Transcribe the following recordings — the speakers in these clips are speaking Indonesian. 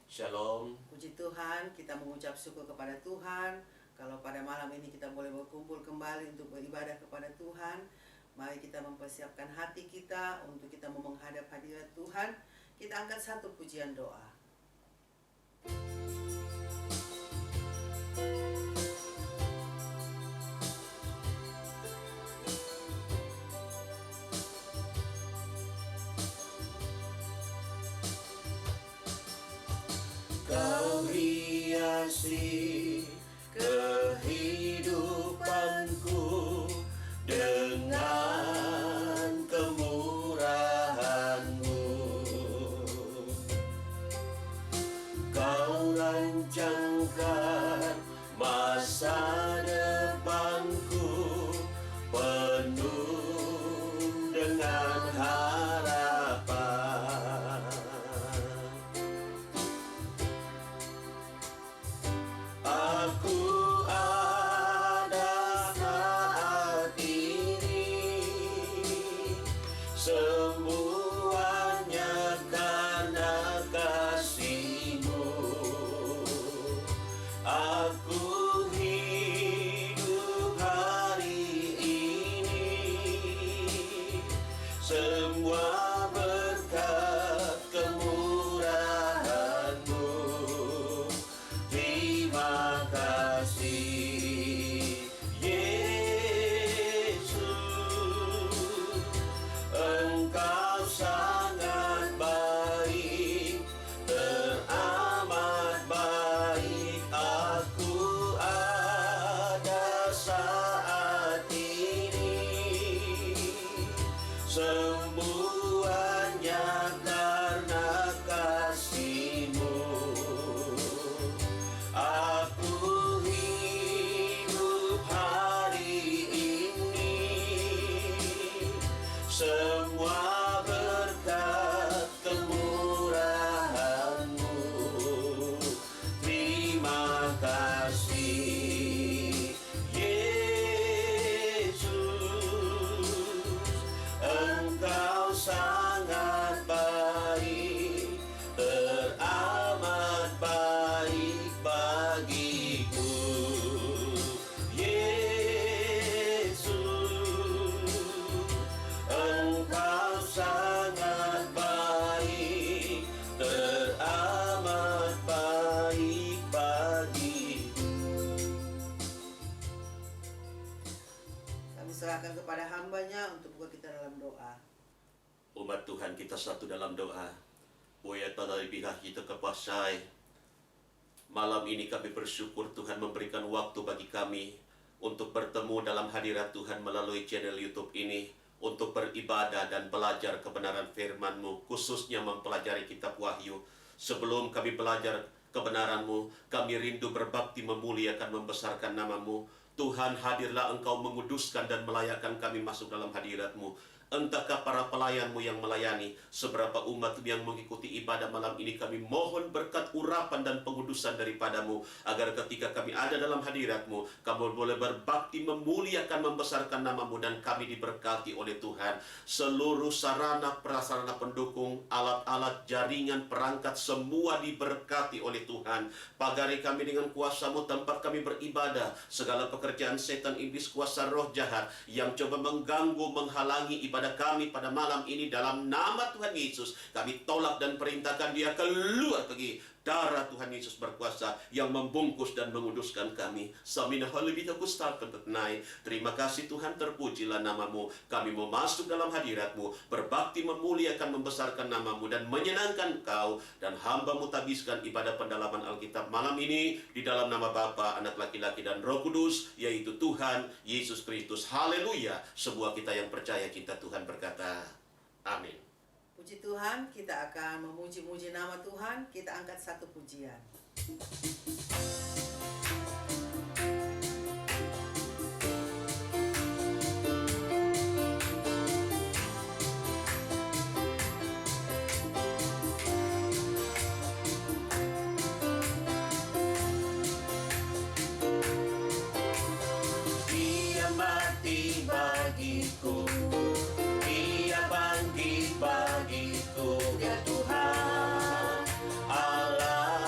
Shalom. Puji Tuhan, kita mengucap syukur kepada Tuhan. Kalau pada malam ini kita boleh berkumpul kembali untuk beribadah kepada Tuhan. Mari kita mempersiapkan hati kita untuk kita mau menghadap hadirat Tuhan. Kita angkat satu pujian doa. Kau hiasi kehidupanku dengan kemurahan-Mu. Kau rancangkan masa depanku penuh dengan harapan. Aku ada saat ini, semuanya karena kasih-Mu. Aku hidup hari ini, semua berkat kemurahan-Mu. Terima kasih Yesus, Engkau sangat baik, teramat baik. Aku ada saat ini, semuanya karena kasih-Mu. Aku hidup hari ini, semua berkat kemurahan-Mu. Terima kasih Yesus, Engkau sangat baik, teramat baik bagiku. Yesus, Engkau sangat baik, teramat baik bagiku. Kami serahkan kepada hamba-Nya untuk buka kita dalam doa. Umat Tuhan, kita satu dalam doa. Buaya dari pihak kita kepasai. Malam ini kami bersyukur Tuhan memberikan waktu bagi kami untuk bertemu dalam hadirat Tuhan melalui channel YouTube ini, untuk beribadah dan belajar kebenaran firman-Mu, khususnya mempelajari kitab Wahyu. Sebelum kami belajar kebenaran-Mu, kami rindu berbakti, memuliakan, membesarkan nama-Mu. Tuhan, hadirlah Engkau menguduskan dan melayakkan kami masuk dalam hadirat-Mu. Entahkah para pelayan-Mu yang melayani, seberapa umat yang mengikuti ibadah malam ini, kami mohon berkat urapan dan pengudusan daripada-Mu, agar ketika kami ada dalam hadirat-Mu, kami boleh berbakti, memuliakan, membesarkan nama-Mu, dan kami diberkati oleh Tuhan. Seluruh sarana prasarana pendukung, alat-alat, jaringan, perangkat, semua diberkati oleh Tuhan. Pagari kami dengan kuasa-Mu, tempat kami beribadah, segala pekerjaan setan, iblis, kuasa roh jahat yang coba mengganggu, menghalangi ibadah kami pada malam ini, dalam nama Tuhan Yesus kami tolak dan perintahkan dia keluar pergi. Darah Tuhan Yesus berkuasa yang membungkus dan menguduskan kami. Samina halibita kustalkan tetnai. Terima kasih Tuhan, terpujilah nama-Mu. Kami mau masuk dalam hadirat-Mu, berbakti, memuliakan, membesarkan nama-Mu, dan menyenangkan Engkau. Dan hamba-Mu tabiskan ibadah pendalaman Alkitab malam ini di dalam nama Bapa, Anak laki-laki, dan Roh Kudus, yaitu Tuhan Yesus Kristus. Haleluya. Sebuah kita yang percaya, kita Tuhan berkata, amin. Puji Tuhan, kita akan memuji-muji nama Tuhan. Kita angkat satu pujian. bagiku, Dia bangkit bagiku. Dia Tuhan Allah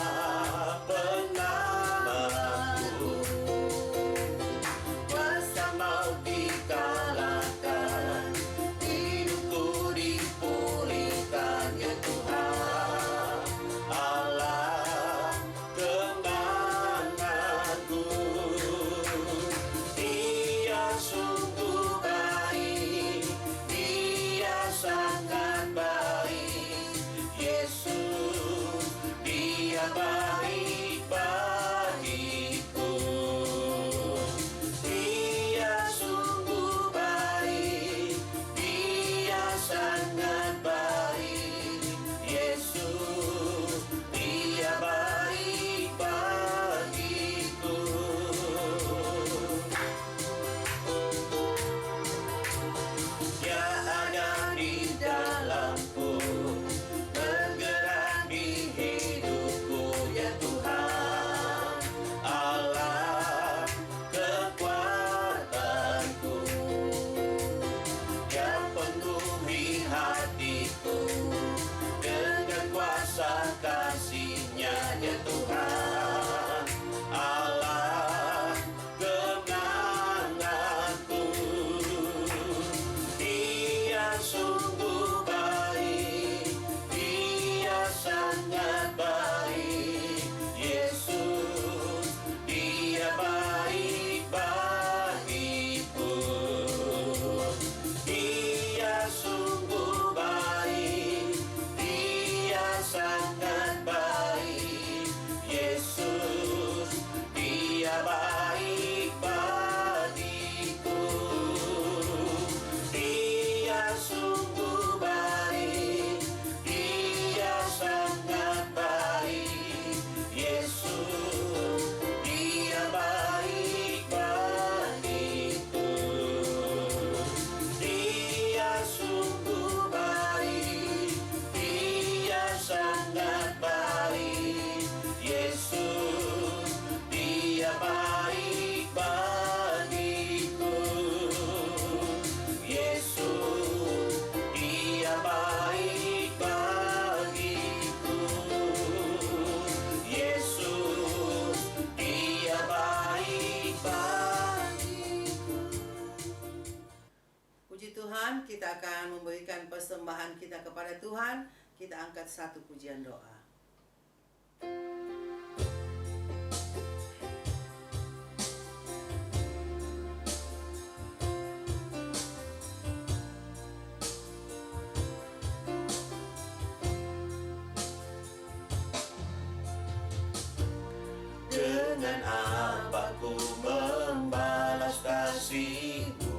Tuhan, kita akan memberikan persembahan kita kepada Tuhan. Kita angkat satu pujian doa. Dengan apa ku membalas kasih-Mu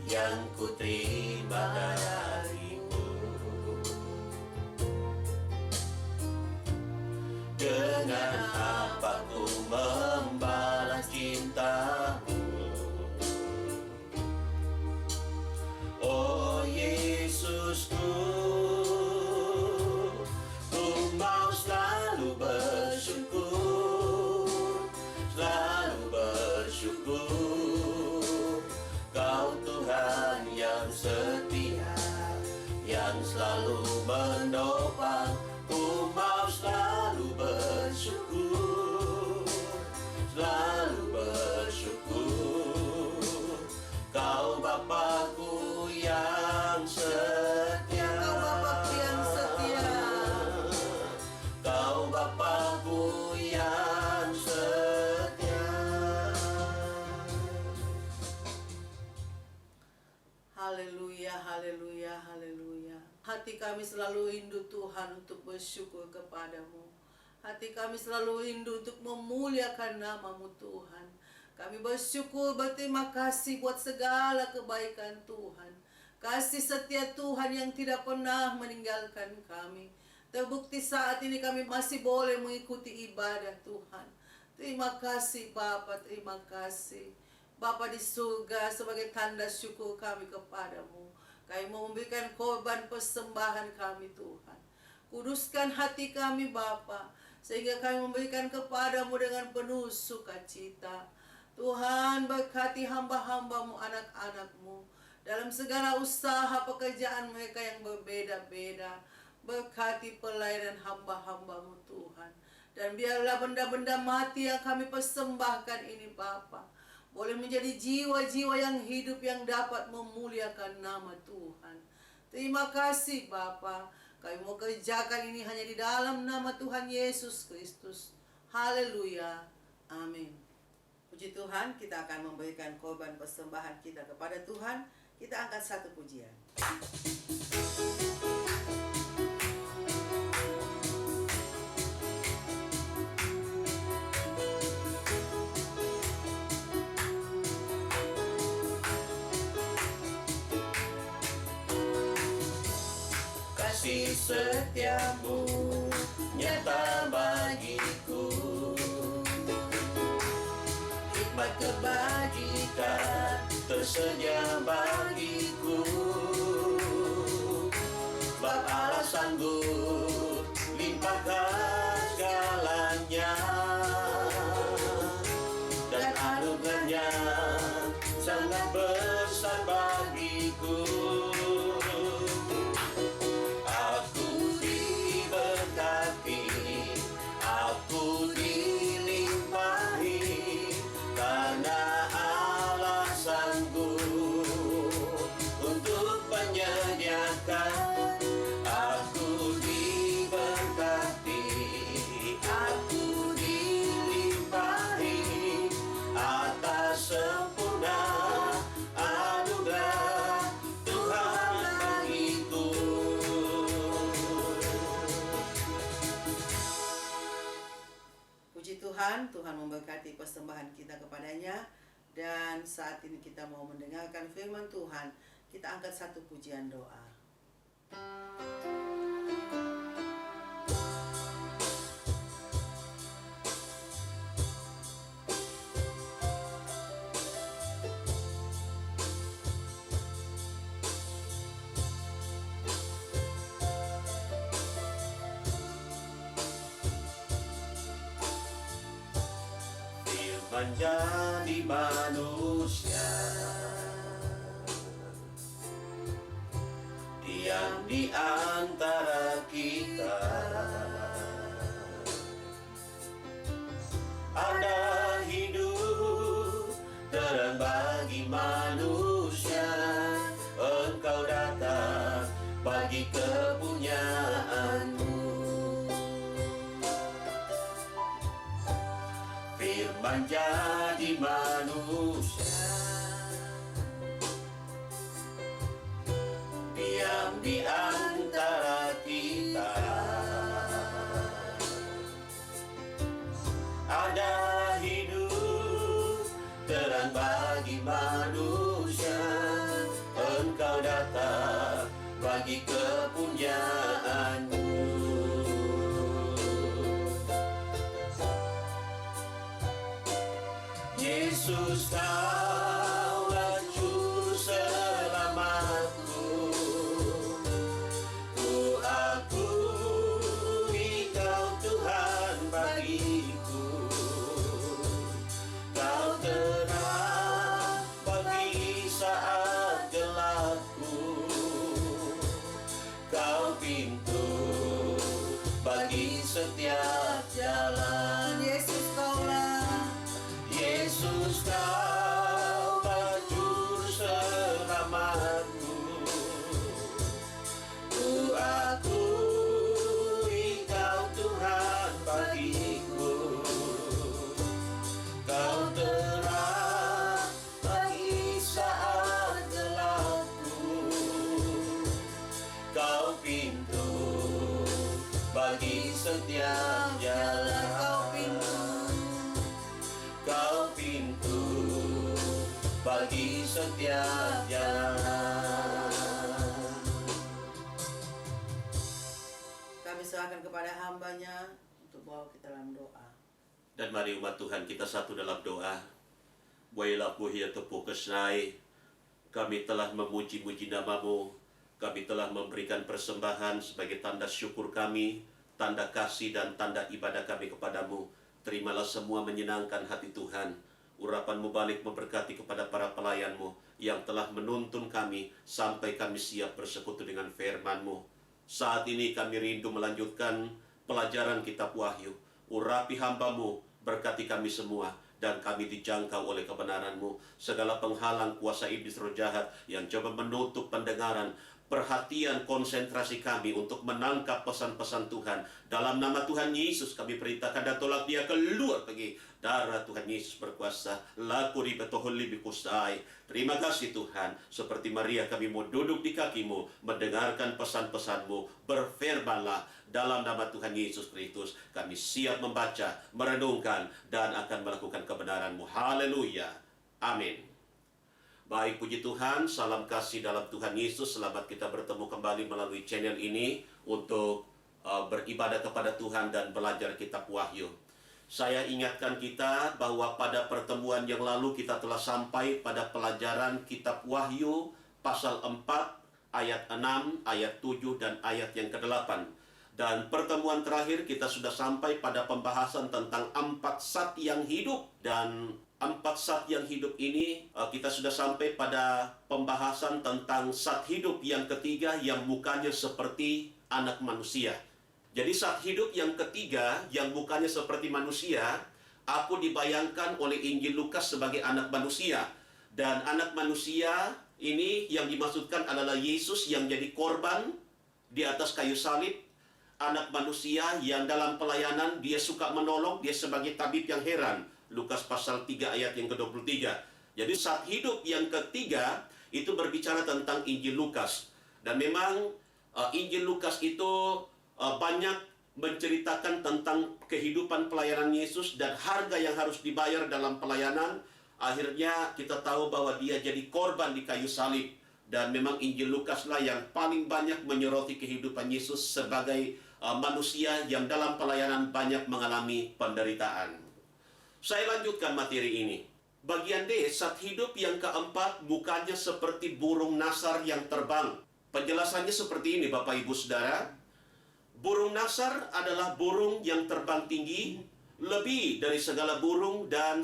yang ku terima dari-Mu? Dengan apa ku membalas cinta-Mu? Oh Yesusku, ku mau selalu bersyukur, selalu bersyukur. Kau Tuhan yang setia, yang selalu menopang. Ku mau selalu bersyukur, selalu bersyukur. Kau Bapa-Ku yang setia, Kau Bapa-Ku yang setia, Kau Bapa-Ku yang setia. Haleluya, haleluya, haleluya. Hati kami selalu rindu Tuhan untuk bersyukur kepadamu. Hati kami selalu rindu untuk memuliakan nama-Mu Tuhan. Kami bersyukur, berterima kasih buat segala kebaikan Tuhan. Kasih setia Tuhan yang tidak pernah meninggalkan kami. Terbukti saat ini kami masih boleh mengikuti ibadah Tuhan. Terima kasih Bapa, terima kasih. Bapa di surga, sebagai tanda syukur kami kepadamu, kami mau memberikan korban persembahan kami Tuhan. Kuduskan hati kami Bapa, sehingga kami memberikan kepadamu dengan penuh sukacita. Tuhan, berkati hamba-hamba-Mu, anak-anak-Mu, dalam segala usaha pekerjaan mereka yang berbeda-beda. Berkati pelayanan hamba-hamba-Mu Tuhan. Dan biarlah benda-benda mati yang kami persembahkan ini Bapa, boleh menjadi jiwa-jiwa yang hidup yang dapat memuliakan nama Tuhan. Terima kasih Bapa. Kami mau kerjakan ini hanya di dalam nama Tuhan Yesus Kristus. Haleluya. Amin. Puji Tuhan, kita akan memberikan korban persembahan kita kepada Tuhan. Kita angkat satu pujian. Kasih setiamu nyata bagiku, hikmat kebajikan tersedia bagiku. Sebab Allah sanggup limpahkan segalanya, dan anugerahnya sangat besar bagiku. Aku diberkati, aku dilimpahi, karena Allah sanggup untuk menyediakan. Aku diberkati, aku dilimpahi atas sempurna anugerah Tuhan bagiku. Puji Tuhan, Tuhan memberkati persembahan kita kepadanya. Dan saat ini kita mau mendengarkan firman Tuhan. Kita angkat satu pujian doa. Menjadi manusia, diam di antara kita. Ada hidup terang bagi manusia. menjadi manusia, diam di antara kita. Ada hidup terang bagi manusia, Engkau datang bagi kepunyaan-Mu. Yesus, Kaulah Juru Selamatku. Ku akui Kau Tuhan bagiku. Kau terang bagi saat gelapku. Kau pintu bagi setiap jalan. Yesus, Kaulah. Yesus, Kaulah Juru Selamatku. Ku akui Kau Tuhan bagiku. Kau terang bagi saat gelapku. Kau pintu bagi setiap jalan. Kau pintu bagi setiap jalan. Kami serahkan kepada hamba-Nya untuk bawa kita dalam doa. Dan mari umat Tuhan kita satu dalam doa. Wailah puhia tepuh kesnai. Kami telah memuji-muji nama-Mu. Kami telah memberikan persembahan sebagai tanda syukur kami, tanda kasih dan tanda ibadah kami kepadamu. Terimalah semua menyenangkan hati Tuhan. Urapan-Mu balik memberkati kepada para pelayan-Mu yang telah menuntun kami sampai kami siap bersekutu dengan firman-Mu. Saat ini kami rindu melanjutkan pelajaran kitab Wahyu. Urapi hamba-Mu, berkati kami semua, dan kami dijangkau oleh kebenaran-Mu. Segala penghalang kuasa iblis roh jahat yang coba menutup pendengaran, perhatian, konsentrasi kami untuk menangkap pesan-pesan Tuhan. Dalam nama Tuhan Yesus kami perintahkan dan tolak dia keluar pergi. Darah Tuhan Yesus berkuasa. Laku ribetoholi bikusai. Terima kasih Tuhan. Seperti Maria kami mau duduk di kaki-Mu, mendengarkan pesan-pesan-Mu. Berfirmanlah. Dalam nama Tuhan Yesus Kristus kami siap membaca, merenungkan, dan akan melakukan kebenaran-Mu. Haleluya. Amin. Baik, puji Tuhan, salam kasih dalam Tuhan Yesus. Selamat kita bertemu kembali melalui channel ini untuk beribadah kepada Tuhan dan belajar kitab Wahyu. Saya ingatkan kita bahwa pada pertemuan yang lalu kita telah sampai pada pelajaran kitab Wahyu pasal 4, ayat 6, ayat 7, dan ayat yang ke-8. Dan pertemuan terakhir kita sudah sampai pada pembahasan tentang 4 sat yang hidup. Dan 4 sat yang hidup ini kita sudah sampai pada pembahasan tentang sat hidup yang ketiga yang mukanya seperti anak manusia. Jadi sat hidup yang ketiga yang mukanya seperti manusia, aku dibayangkan oleh Injil Lukas sebagai anak manusia. Dan anak manusia ini yang dimaksudkan adalah Yesus yang jadi korban di atas kayu salib. Anak manusia yang dalam pelayanan dia suka menolong, dia sebagai tabib yang heran. Lukas pasal 3 ayat yang ke-23. Jadi saat hidup yang ketiga itu berbicara tentang Injil Lukas. Dan memang Injil Lukas itu banyak menceritakan tentang kehidupan pelayanan Yesus dan harga yang harus dibayar dalam pelayanan. Akhirnya kita tahu bahwa dia jadi korban di kayu salib. Dan memang Injil Lukas lah yang paling banyak menyoroti kehidupan Yesus sebagai manusia yang dalam pelayanan banyak mengalami penderitaan. Saya lanjutkan materi ini. Bagian D, sat hidup yang keempat mukanya seperti burung nasar yang terbang. Penjelasannya seperti ini Bapak Ibu Saudara. Burung nasar adalah burung yang terbang tinggi, lebih dari segala burung, dan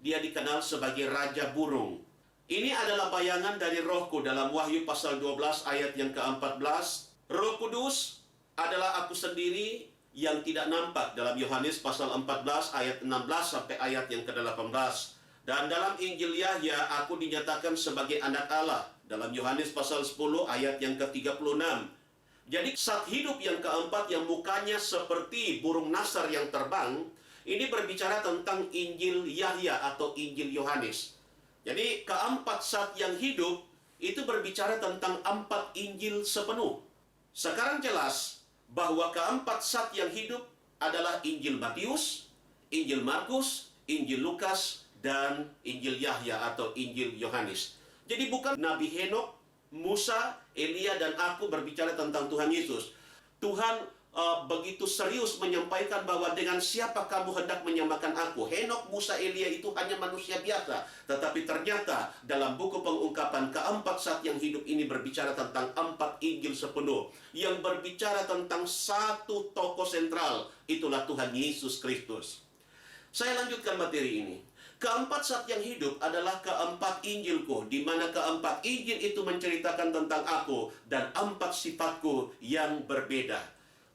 dia dikenal sebagai raja burung. Ini adalah bayangan dari Rohku dalam Wahyu pasal 12 ayat yang ke-14. Roh Kudus adalah aku sendiri yang tidak nampak dalam Yohanes pasal 14 ayat 16 sampai ayat yang ke-18. Dan dalam Injil Yahya aku dinyatakan sebagai anak Allah dalam Yohanes pasal 10 ayat yang ke-36. Jadi sat hidup yang keempat yang mukanya seperti burung nasar yang terbang, Ini berbicara tentang Injil Yahya atau Injil Yohanes. Jadi keempat zat yang hidup itu berbicara tentang 4 Injil sepenuh. Sekarang jelas bahwa keempat zat yang hidup adalah Injil Matius, Injil Markus, Injil Lukas, dan Injil Yahya atau Injil Yohanes. Jadi bukan Nabi Henok, Musa, Elia, dan aku berbicara tentang Tuhan Yesus. Tuhan begitu serius menyampaikan bahwa dengan siapa kamu hendak menyamakan aku. Henok, Musa, Elia itu hanya manusia biasa. Tetapi ternyata dalam buku pengungkapan keempat zat yang hidup ini berbicara tentang 4 Injil sepenuh. Yang berbicara tentang satu tokoh sentral. Itulah Tuhan Yesus Kristus. Saya lanjutkan materi ini. Keempat zat yang hidup adalah keempat Injilku, di mana keempat Injil itu menceritakan tentang aku dan 4 sifatku yang berbeda.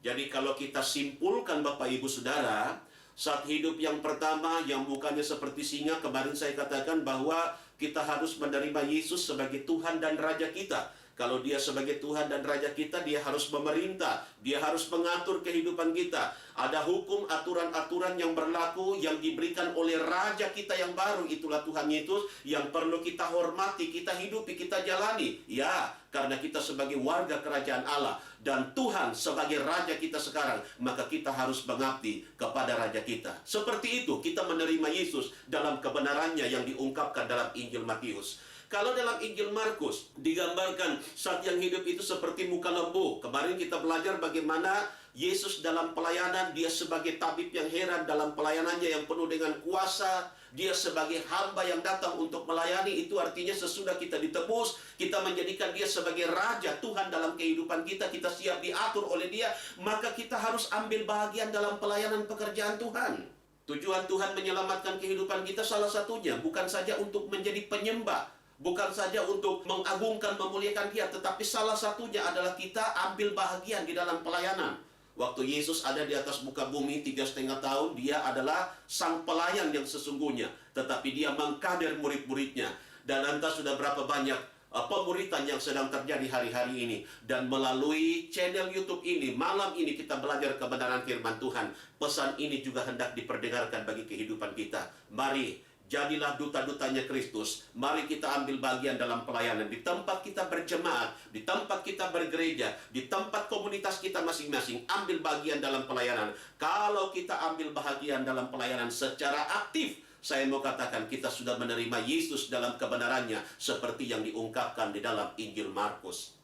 Jadi kalau kita simpulkan Bapak Ibu Saudara, zat hidup yang pertama yang mukanya seperti singa, kemarin saya katakan bahwa kita harus menerima Yesus sebagai Tuhan dan Raja kita. Kalau dia sebagai Tuhan dan Raja kita, dia harus memerintah, dia harus mengatur kehidupan kita. Ada hukum, aturan-aturan yang berlaku yang diberikan oleh Raja kita yang baru, itulah Tuhan Yesus, yang perlu kita hormati, kita hidupi, kita jalani. Ya, karena kita sebagai warga kerajaan Allah dan Tuhan sebagai Raja kita sekarang, maka kita harus mengabdi kepada Raja kita. Seperti itu kita menerima Yesus dalam kebenarannya yang diungkapkan dalam Injil Matius. Kalau dalam Injil Markus digambarkan zat yang hidup itu seperti muka lembu. Kemarin kita belajar bagaimana Yesus dalam pelayanan, dia sebagai tabib yang heran dalam pelayanannya yang penuh dengan kuasa. Dia sebagai hamba yang datang untuk melayani. Itu artinya sesudah kita ditebus, kita menjadikan dia sebagai Raja Tuhan dalam kehidupan kita. Kita siap diatur oleh dia, maka kita harus ambil bahagian dalam pelayanan pekerjaan Tuhan. Tujuan Tuhan menyelamatkan kehidupan kita salah satunya bukan saja untuk menjadi penyembah, bukan saja untuk mengagungkan, memuliakan dia, tetapi salah satunya adalah kita ambil bahagian di dalam pelayanan. Waktu Yesus ada di atas muka bumi 3,5 tahun, dia adalah sang pelayan yang sesungguhnya. Tetapi dia mengkader murid-muridnya. Dan entah sudah berapa banyak pemuritan yang sedang terjadi hari-hari ini. Dan melalui channel YouTube ini, malam ini kita belajar kebenaran firman Tuhan. Pesan ini juga hendak diperdengarkan bagi kehidupan kita. Mari, jadilah duta-dutanya Kristus. Mari kita ambil bagian dalam pelayanan. Di tempat kita berjemaat, di tempat kita bergereja, di tempat komunitas kita masing-masing, ambil bagian dalam pelayanan. Kalau kita ambil bagian dalam pelayanan secara aktif, saya mau katakan kita sudah menerima Yesus dalam kebenarannya seperti yang diungkapkan di dalam Injil Markus.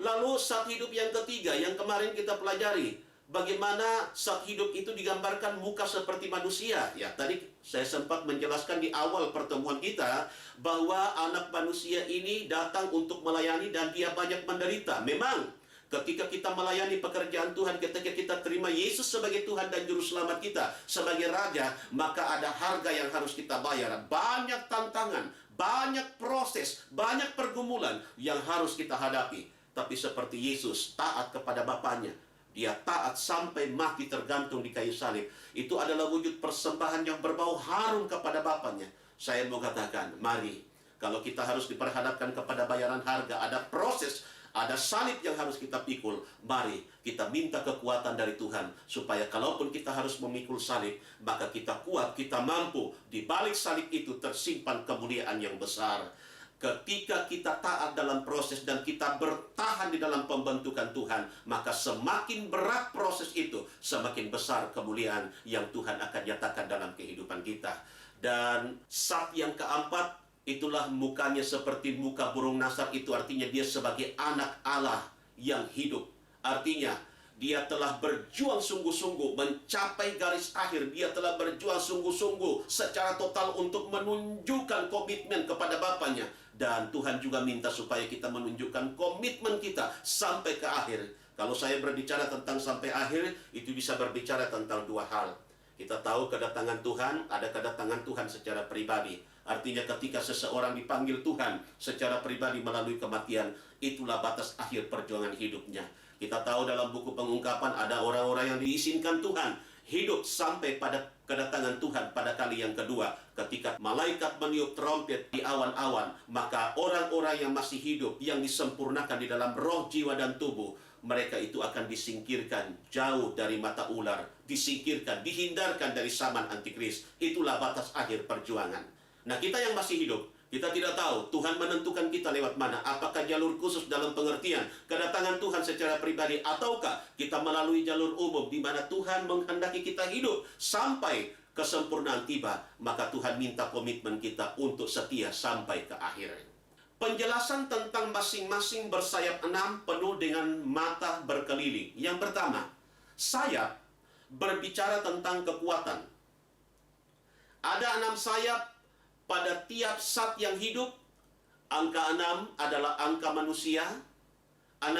Lalu zat hidup yang ketiga yang kemarin kita pelajari, bagaimana zat hidup itu digambarkan muka seperti manusia. Ya, tadi saya sempat menjelaskan di awal pertemuan kita bahwa anak manusia ini datang untuk melayani dan dia banyak menderita. Memang ketika kita melayani pekerjaan Tuhan, ketika kita terima Yesus sebagai Tuhan dan Juru Selamat kita, sebagai Raja, maka ada harga yang harus kita bayar. Banyak tantangan, banyak proses, banyak pergumulan yang harus kita hadapi. Tapi seperti Yesus taat kepada Bapaknya, dia taat sampai mati tergantung di kayu salib. Itu adalah wujud persembahan yang berbau harum kepada Bapaknya. Saya mau katakan, mari, kalau kita harus diperhadapkan kepada bayaran harga, ada proses, ada salib yang harus kita pikul. Mari kita minta kekuatan dari Tuhan, supaya kalaupun kita harus memikul salib, maka kita kuat, kita mampu. Di balik salib itu tersimpan kemuliaan yang besar. Ketika kita taat dalam proses dan kita bertahan di dalam pembentukan Tuhan, maka semakin berat proses itu, semakin besar kemuliaan yang Tuhan akan nyatakan dalam kehidupan kita. Dan zat yang keempat, itulah mukanya seperti muka burung nasar. Itu artinya dia sebagai anak Allah yang hidup. Artinya dia telah berjuang sungguh-sungguh mencapai garis akhir. Dia telah berjuang sungguh-sungguh secara total untuk menunjukkan komitmen kepada Bapaknya. Dan Tuhan juga minta supaya kita menunjukkan komitmen kita sampai ke akhir. Kalau saya berbicara tentang sampai akhir, itu bisa berbicara tentang dua hal. Kita tahu kedatangan Tuhan, ada kedatangan Tuhan secara pribadi. Artinya ketika seseorang dipanggil Tuhan secara pribadi melalui kematian, itulah batas akhir perjuangan hidupnya. Kita tahu dalam buku pengungkapan ada orang-orang yang diizinkan Tuhan hidup sampai pada kedatangan Tuhan pada kali yang kedua. Ketika malaikat meniup trompet di awan-awan, maka orang-orang yang masih hidup, yang disempurnakan di dalam roh, jiwa, dan tubuh, mereka itu akan disingkirkan jauh dari mata ular, disingkirkan, dihindarkan dari zaman antikris. Itulah batas akhir perjuangan. Nah, kita yang masih hidup, kita tidak tahu Tuhan menentukan kita lewat mana. Apakah jalur khusus dalam pengertian kedatangan Tuhan secara pribadi, ataukah kita melalui jalur umum di mana Tuhan menghendaki kita hidup sampai kesempurnaan tiba. Maka Tuhan minta komitmen kita untuk setia sampai ke akhir. Penjelasan tentang masing-masing bersayap 6 penuh dengan mata berkeliling. Yang pertama, sayap berbicara tentang kekuatan. Ada 6 sayap pada tiap zat yang hidup. Angka 6 adalah angka manusia. 6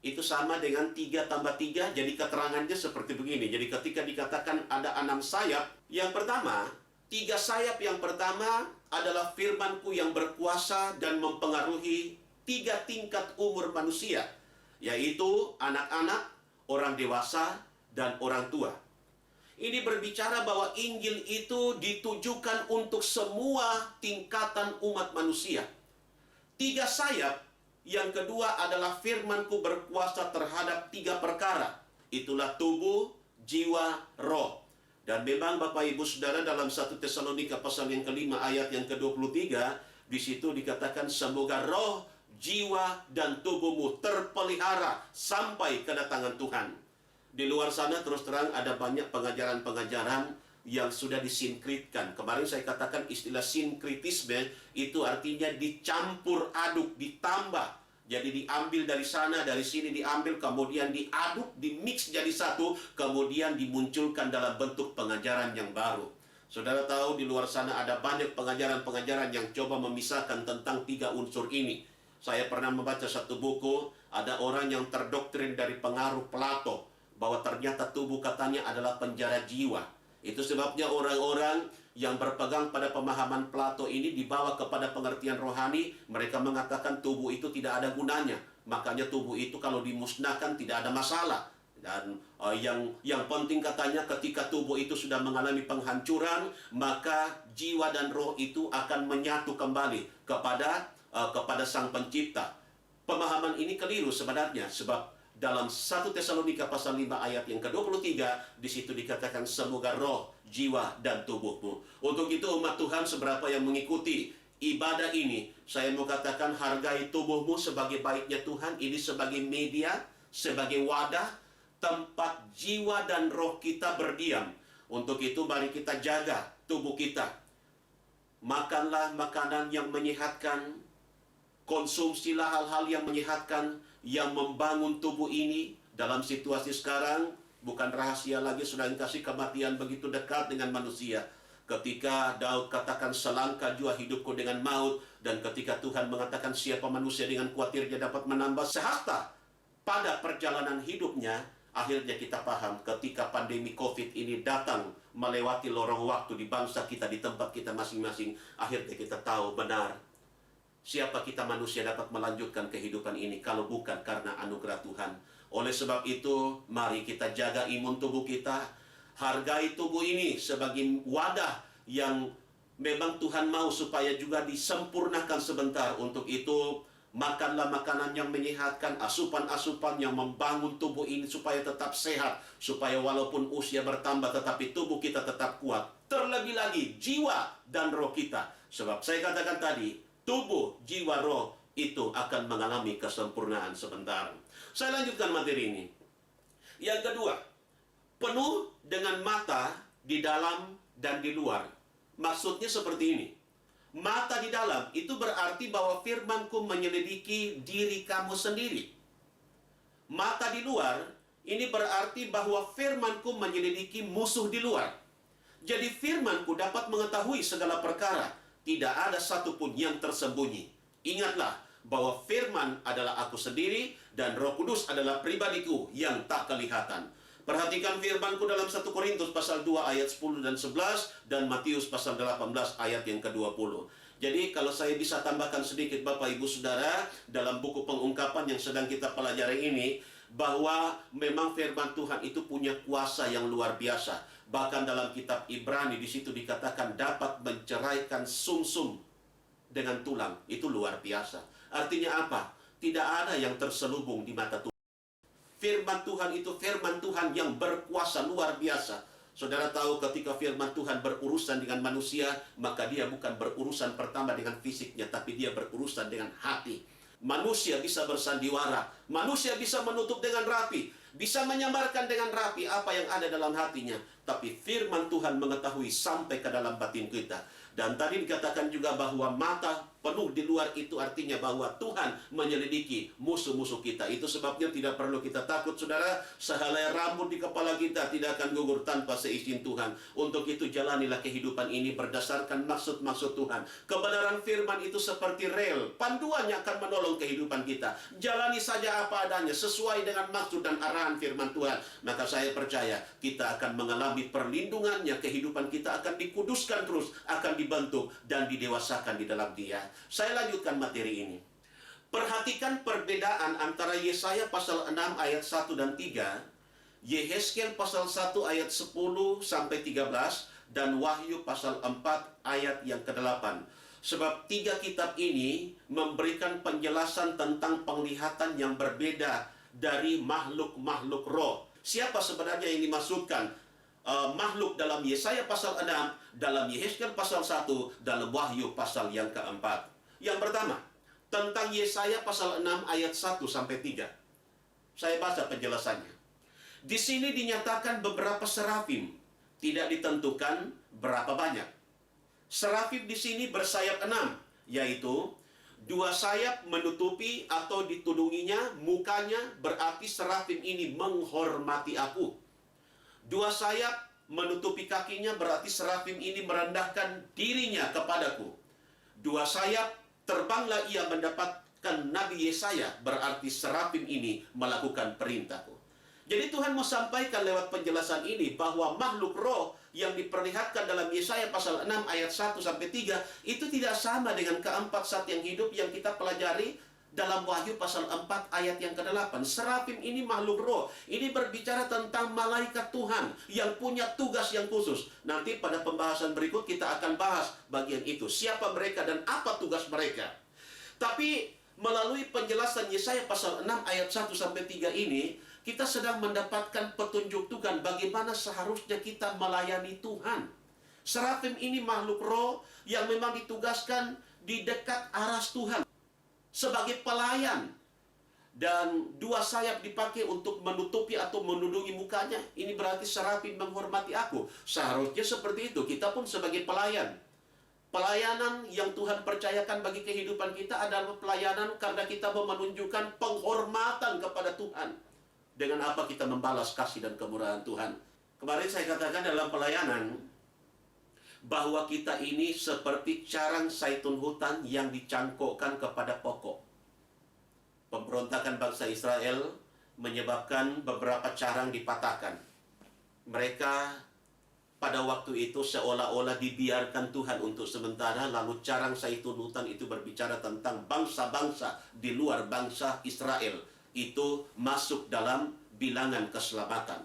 itu sama dengan 3 tambah 3. Jadi keterangannya seperti begini. Jadi ketika dikatakan ada 6 sayap, yang pertama, 3 sayap yang pertama adalah firman-Ku yang berkuasa dan mempengaruhi 3 tingkat umur manusia, yaitu anak-anak, orang dewasa, dan orang tua. Ini berbicara bahwa Injil itu ditujukan untuk semua tingkatan umat manusia. 3 sayap, yang kedua adalah firman-Ku berkuasa terhadap 3 perkara. Itulah tubuh, jiwa, roh. Dan memang Bapak Ibu Saudara, dalam 1 Tesalonika pasal yang ke-5 ayat yang ke-23, di situ dikatakan semoga roh, jiwa, dan tubuhmu terpelihara sampai kedatangan Tuhan. Di luar sana terus terang ada banyak pengajaran-pengajaran yang sudah disinkritkan. Kemarin saya katakan istilah sinkritisme itu artinya dicampur aduk, ditambah. Jadi diambil dari sana, dari sini diambil, kemudian diaduk, dimix jadi satu, kemudian dimunculkan dalam bentuk pengajaran yang baru. Saudara tahu di luar sana ada banyak pengajaran-pengajaran yang coba memisahkan tentang 3 unsur ini. Saya pernah membaca satu buku, ada orang yang terdoktrin dari pengaruh Plato, bahwa ternyata tubuh katanya adalah penjara jiwa. Itu sebabnya orang-orang yang berpegang pada pemahaman Plato ini dibawa kepada pengertian rohani. Mereka mengatakan tubuh itu tidak ada gunanya. Makanya tubuh itu kalau dimusnahkan tidak ada masalah. Dan yang penting katanya ketika tubuh itu sudah mengalami penghancuran, maka jiwa dan roh itu akan menyatu kembali kepada Sang Pencipta. Pemahaman ini keliru sebenarnya, sebab dalam 1 Tesalonika pasal 5 ayat yang ke-23, di situ dikatakan semoga roh, jiwa, dan tubuhmu. Untuk itu umat Tuhan seberapa yang mengikuti ibadah ini, saya mau katakan hargai tubuhmu sebagai baiknya Tuhan. Ini sebagai media, sebagai wadah, tempat jiwa dan roh kita berdiam. Untuk itu mari kita jaga tubuh kita. Makanlah makanan yang menyehatkan, konsumsilah hal-hal yang menyehatkan, yang membangun tubuh ini. Dalam situasi sekarang, bukan rahasia lagi, sudah dikasih kematian begitu dekat dengan manusia. Ketika Daud katakan selangkah jua hidupku dengan maut, dan ketika Tuhan mengatakan siapa manusia dengan khawatirnya dapat menambah sehasta pada perjalanan hidupnya, akhirnya kita paham ketika pandemi COVID ini datang melewati lorong waktu di bangsa kita, di tempat kita masing-masing, akhirnya kita tahu benar siapa kita manusia dapat melanjutkan kehidupan ini kalau bukan karena anugerah Tuhan. Oleh sebab itu, mari kita jaga imun tubuh kita. Hargai tubuh ini sebagai wadah yang memang Tuhan mau supaya juga disempurnakan sebentar. Untuk itu, makanlah makanan yang menyehatkan, asupan-asupan yang membangun tubuh ini supaya tetap sehat, supaya walaupun usia bertambah tetapi tubuh kita tetap kuat. Terlebih lagi jiwa dan roh kita. Sebab saya katakan tadi, tubuh, jiwa, roh itu akan mengalami kesempurnaan sebentar. Saya lanjutkan materi ini. Yang kedua, penuh dengan mata di dalam dan di luar. Maksudnya seperti ini. Mata di dalam itu berarti bahwa firman-Ku menyelidiki diri kamu sendiri. Mata di luar ini berarti bahwa firman-Ku menyelidiki musuh di luar. Jadi firman-Ku dapat mengetahui segala perkara. Tidak ada satupun yang tersembunyi. Ingatlah bahwa firman adalah aku sendiri dan Roh Kudus adalah pribadiku yang tak kelihatan. Perhatikan firman-Ku dalam 1 Korintus pasal 2 ayat 10 dan 11 dan Matius pasal 18 ayat yang ke-20. Jadi kalau saya bisa tambahkan sedikit Bapak Ibu Saudara, dalam buku pengungkapan yang sedang kita pelajari ini, bahwa memang firman Tuhan itu punya kuasa yang luar biasa. Bahkan dalam kitab Ibrani di situ dikatakan dapat menceraikan sumsum dengan tulang. Itu luar biasa. Artinya apa? Tidak ada yang terselubung di mata Tuhan. Firman Tuhan itu firman Tuhan yang berkuasa luar biasa. Saudara tahu ketika firman Tuhan berurusan dengan manusia, maka dia bukan berurusan pertama dengan fisiknya, tapi dia berurusan dengan hati. Manusia bisa bersandiwara, manusia bisa menutup dengan rapi, bisa menyamarkan dengan rapi apa yang ada dalam hatinya. Tapi firman Tuhan mengetahui sampai ke dalam batin kita. Dan tadi dikatakan juga bahwa mata penuh di luar itu artinya bahwa Tuhan menyelidiki musuh-musuh kita. Itu sebabnya tidak perlu kita takut, saudara. Sehelai rambut di kepala kita tidak akan gugur tanpa seizin Tuhan. Untuk itu jalanilah kehidupan ini berdasarkan maksud-maksud Tuhan. Kebenaran firman itu seperti rel, panduannya akan menolong kehidupan kita. Jalani saja apa adanya sesuai dengan maksud dan arahan firman Tuhan. Maka saya percaya kita akan mengalami perlindungannya, kehidupan kita akan dikuduskan terus, akan dibentuk dan didewasakan di dalam Dia. Saya lanjutkan materi ini. Perhatikan perbedaan antara Yesaya pasal 6 ayat 1 dan 3, Yehezkiel pasal 1 ayat 10 sampai 13, dan Wahyu pasal 4 ayat yang ke-8. Sebab tiga kitab ini memberikan penjelasan tentang penglihatan yang berbeda dari makhluk-makhluk roh. Siapa sebenarnya yang dimaksudkan? Makhluk dalam Yesaya pasal 6, dalam Yehezkiel pasal 1, dalam Wahyu pasal yang keempat. Yang pertama, tentang Yesaya pasal 6 ayat 1 sampai 3. Saya baca penjelasannya. Di sini dinyatakan beberapa serafim, tidak ditentukan berapa banyak. Serafim di sini bersayap 6, yaitu 2 sayap menutupi atau ditudunginya mukanya, berarti serafim ini menghormati aku. 2 sayap menutupi kakinya, berarti serafim ini merendahkan dirinya kepadaku. 2 sayap terbanglah ia mendapatkan Nabi Yesaya, berarti serafim ini melakukan perintahku. Jadi Tuhan mau sampaikan lewat penjelasan ini bahwa makhluk roh yang diperlihatkan dalam Yesaya pasal 6 ayat 1 sampai 3 itu tidak sama dengan keempat zat yang hidup yang kita pelajari dalam Wahyu pasal 4 ayat yang ke-8. Serafim ini makhluk roh. Ini berbicara tentang malaikat Tuhan yang punya tugas yang khusus. Nanti pada pembahasan berikut kita akan bahas bagian itu. Siapa mereka dan apa tugas mereka. Tapi melalui penjelasan Yesaya pasal 6 ayat 1 sampai 3 ini, kita sedang mendapatkan petunjuk Tuhan bagaimana seharusnya kita melayani Tuhan. Serafim ini makhluk roh yang memang ditugaskan di dekat aras Tuhan sebagai pelayan, dan 2 sayap dipakai untuk menutupi atau menudungi mukanya. Ini berarti serafim menghormati aku. Seharusnya seperti itu. Kita pun sebagai pelayan. Pelayanan yang Tuhan percayakan bagi kehidupan kita adalah pelayanan karena kita mau menunjukkan penghormatan kepada Tuhan. Dengan apa kita membalas kasih dan kemurahan Tuhan. Kemarin saya katakan dalam pelayanan bahwa kita ini seperti carang zaitun hutan yang dicangkokkan kepada pokok. Pemberontakan bangsa Israel menyebabkan beberapa carang dipatahkan. Mereka pada waktu itu seolah-olah dibiarkan Tuhan untuk sementara, lalu carang zaitun hutan itu berbicara tentang bangsa-bangsa di luar bangsa Israel. Itu masuk dalam bilangan keselamatan.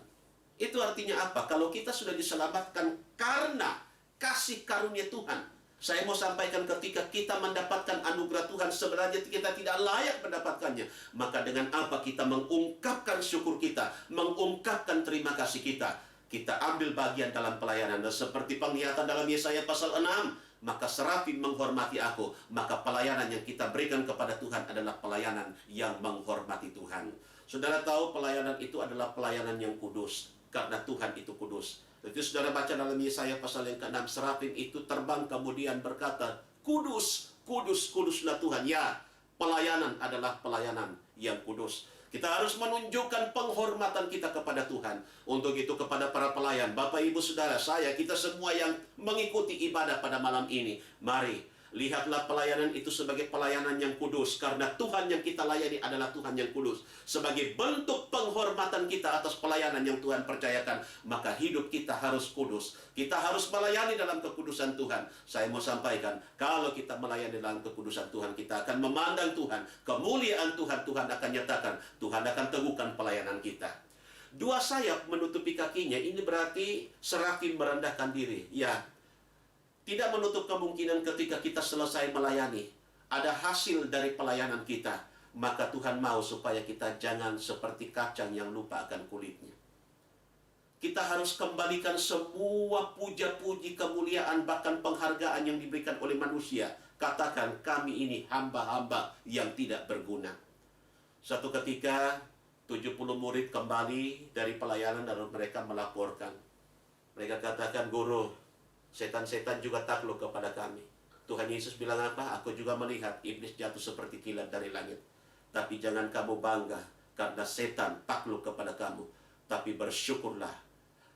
Itu artinya apa? Kalau kita sudah diselamatkan karena kasih karunia Tuhan. Saya mau sampaikan ketika kita mendapatkan anugerah Tuhan, sebenarnya kita tidak layak mendapatkannya. Maka dengan apa kita mengungkapkan syukur kita, mengungkapkan terima kasih kita. Kita ambil bagian dalam pelayanan. Dan seperti penglihatan dalam Yesaya pasal 6, maka serafim menghormati aku. Maka pelayanan yang kita berikan kepada Tuhan adalah pelayanan yang menghormati Tuhan. Saudara tahu pelayanan itu adalah pelayanan yang kudus. Karena Tuhan itu kudus. Jadi saudara baca dalam Yesaya pasal yang ke-6, serafim itu terbang kemudian berkata, kudus, kudus, kuduslah Tuhan. Ya, pelayanan adalah pelayanan yang kudus. Kita harus menunjukkan penghormatan kita kepada Tuhan. Untuk itu kepada para pelayan, Bapak Ibu Saudara, saya, kita semua yang mengikuti ibadah pada malam ini, mari Lihatlah pelayanan itu sebagai pelayanan yang kudus, karena Tuhan yang kita layani adalah Tuhan yang kudus. Sebagai bentuk penghormatan kita atas pelayanan yang Tuhan percayakan, maka hidup kita harus kudus. Kita harus melayani dalam kekudusan Tuhan. Saya mau sampaikan, kalau kita melayani dalam kekudusan Tuhan, kita akan memandang Tuhan, kemuliaan Tuhan, Tuhan akan nyatakan, Tuhan akan teguhkan pelayanan kita. Dua sayap menutupi kakinya, ini berarti Serafim merendahkan diri. Ya, tidak menutup kemungkinan ketika kita selesai melayani, ada hasil dari pelayanan kita. Maka Tuhan mau supaya kita jangan seperti kacang yang lupa akan kulitnya. Kita harus kembalikan semua puja-puji, kemuliaan, bahkan penghargaan yang diberikan oleh manusia. Katakan, kami ini hamba-hamba yang tidak berguna. Suatu ketika, 70 murid kembali dari pelayanan dan mereka melaporkan. Mereka katakan, guru, setan-setan juga takluk kepada kami. Tuhan Yesus bilang apa? Aku juga melihat iblis jatuh seperti kilat dari langit. Tapi jangan kamu bangga karena setan takluk kepada kamu. Tapi bersyukurlah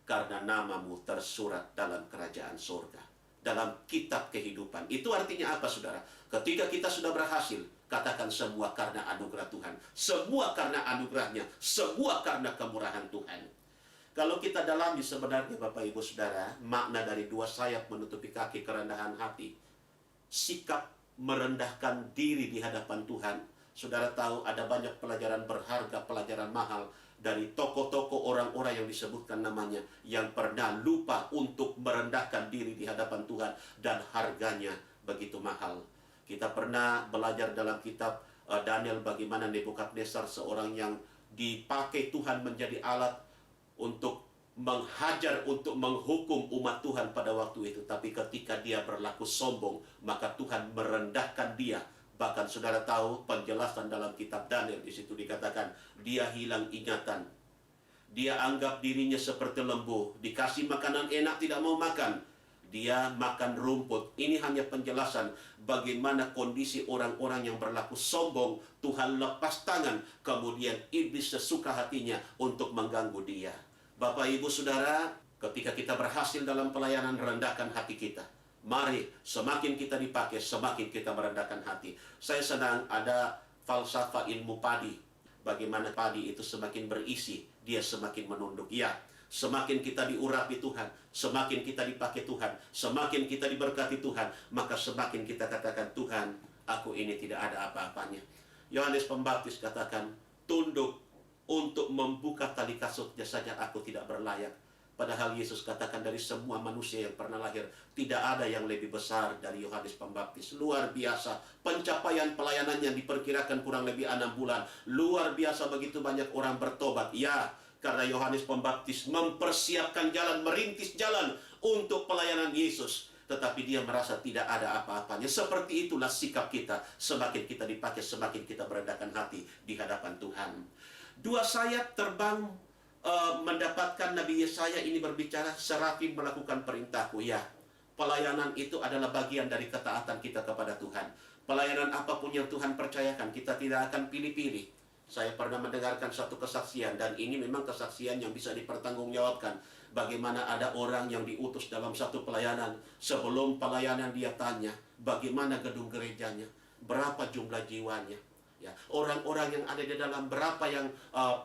karena namamu tersurat dalam kerajaan surga, dalam kitab kehidupan. Itu artinya apa, saudara? Ketika kita sudah berhasil, katakan semua karena anugerah Tuhan. Semua karena anugerahnya. Semua karena kemurahan Tuhan. Kalau kita dalami sebenarnya Bapak Ibu Saudara, makna dari dua sayap menutupi kaki, kerendahan hati, sikap merendahkan diri di hadapan Tuhan. Saudara tahu ada banyak pelajaran berharga, pelajaran mahal dari tokoh-tokoh orang-orang yang disebutkan namanya, yang pernah lupa untuk merendahkan diri di hadapan Tuhan, dan harganya begitu mahal. Kita pernah belajar dalam kitab Daniel bagaimana Nebukadnezar, seorang yang dipakai Tuhan menjadi alat untuk menghajar, untuk menghukum umat Tuhan pada waktu itu. Tapi ketika dia berlaku sombong, maka Tuhan merendahkan dia. Bahkan saudara tahu penjelasan dalam kitab Daniel, di situ dikatakan dia hilang ingatan. Dia anggap dirinya seperti lembu, dikasih makanan enak tidak mau makan. Dia makan rumput. Ini hanya penjelasan bagaimana kondisi orang-orang yang berlaku sombong. Tuhan lepas tangan, kemudian iblis sesuka hatinya untuk mengganggu dia. Bapak Ibu Saudara, ketika kita berhasil dalam pelayanan, rendahkan hati kita. Mari, semakin kita dipakai, semakin kita merendahkan hati. Saya senang ada falsafah ilmu padi. Bagaimana padi itu semakin berisi, dia semakin menunduk. Ya, semakin kita diurapi Tuhan, semakin kita dipakai Tuhan, semakin kita diberkati Tuhan, maka semakin kita katakan, Tuhan, aku ini tidak ada apa-apanya. Yohanes Pembaptis katakan, tunduk untuk membuka tali kasutnya saja aku tidak berlayak. Padahal Yesus katakan dari semua manusia yang pernah lahir, tidak ada yang lebih besar dari Yohanes Pembaptis. Luar biasa. Pencapaian pelayanannya diperkirakan kurang lebih 6 bulan. Luar biasa, begitu banyak orang bertobat. Ya, karena Yohanes Pembaptis mempersiapkan jalan, merintis jalan untuk pelayanan Yesus. Tetapi dia merasa tidak ada apa-apanya. Seperti itulah sikap kita. Semakin kita dipakai, semakin kita merendahkan hati di hadapan Tuhan. Dua sayap terbang mendapatkan Nabi Yesaya ini berbicara, Serafim melakukan perintahku. Ya, pelayanan itu adalah bagian dari ketaatan kita kepada Tuhan. Pelayanan apapun yang Tuhan percayakan, kita tidak akan pilih-pilih. Saya pernah mendengarkan satu kesaksian, dan ini memang kesaksian yang bisa dipertanggungjawabkan. Bagaimana ada orang yang diutus dalam satu pelayanan, sebelum pelayanan dia tanya, bagaimana gedung gerejanya, berapa jumlah jiwanya. Ya, orang-orang yang ada di dalam, berapa yang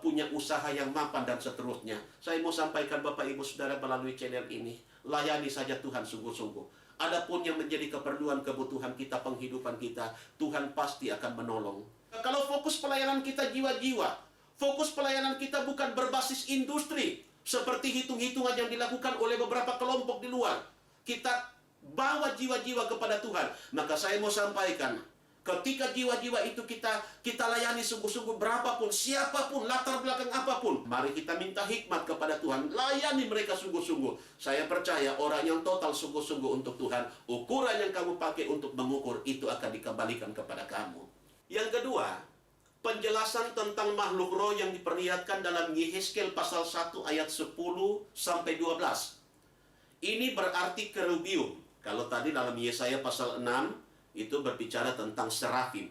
punya usaha yang mapan, dan seterusnya. Saya mau sampaikan Bapak Ibu Saudara melalui channel ini, layani saja Tuhan sungguh-sungguh. Adapun yang menjadi keperluan kebutuhan kita, penghidupan kita, Tuhan pasti akan menolong. Kalau fokus pelayanan kita jiwa-jiwa, fokus pelayanan kita bukan berbasis industri, seperti hitung-hitungan yang dilakukan oleh beberapa kelompok di luar. Kita bawa jiwa-jiwa kepada Tuhan. Maka saya mau sampaikan, ketika jiwa-jiwa itu kita layani sungguh-sungguh, berapapun, siapapun, latar belakang apapun, mari kita minta hikmat kepada Tuhan. Layani mereka sungguh-sungguh. Saya percaya orang yang total sungguh-sungguh untuk Tuhan, ukuran yang kamu pakai untuk mengukur itu akan dikembalikan kepada kamu. Yang kedua, penjelasan tentang makhluk roh yang diperlihatkan dalam Yehezkiel pasal 1 ayat 10 sampai 12. Ini berarti kerubium. Kalau tadi dalam Yesaya pasal 6 itu berbicara tentang serafim.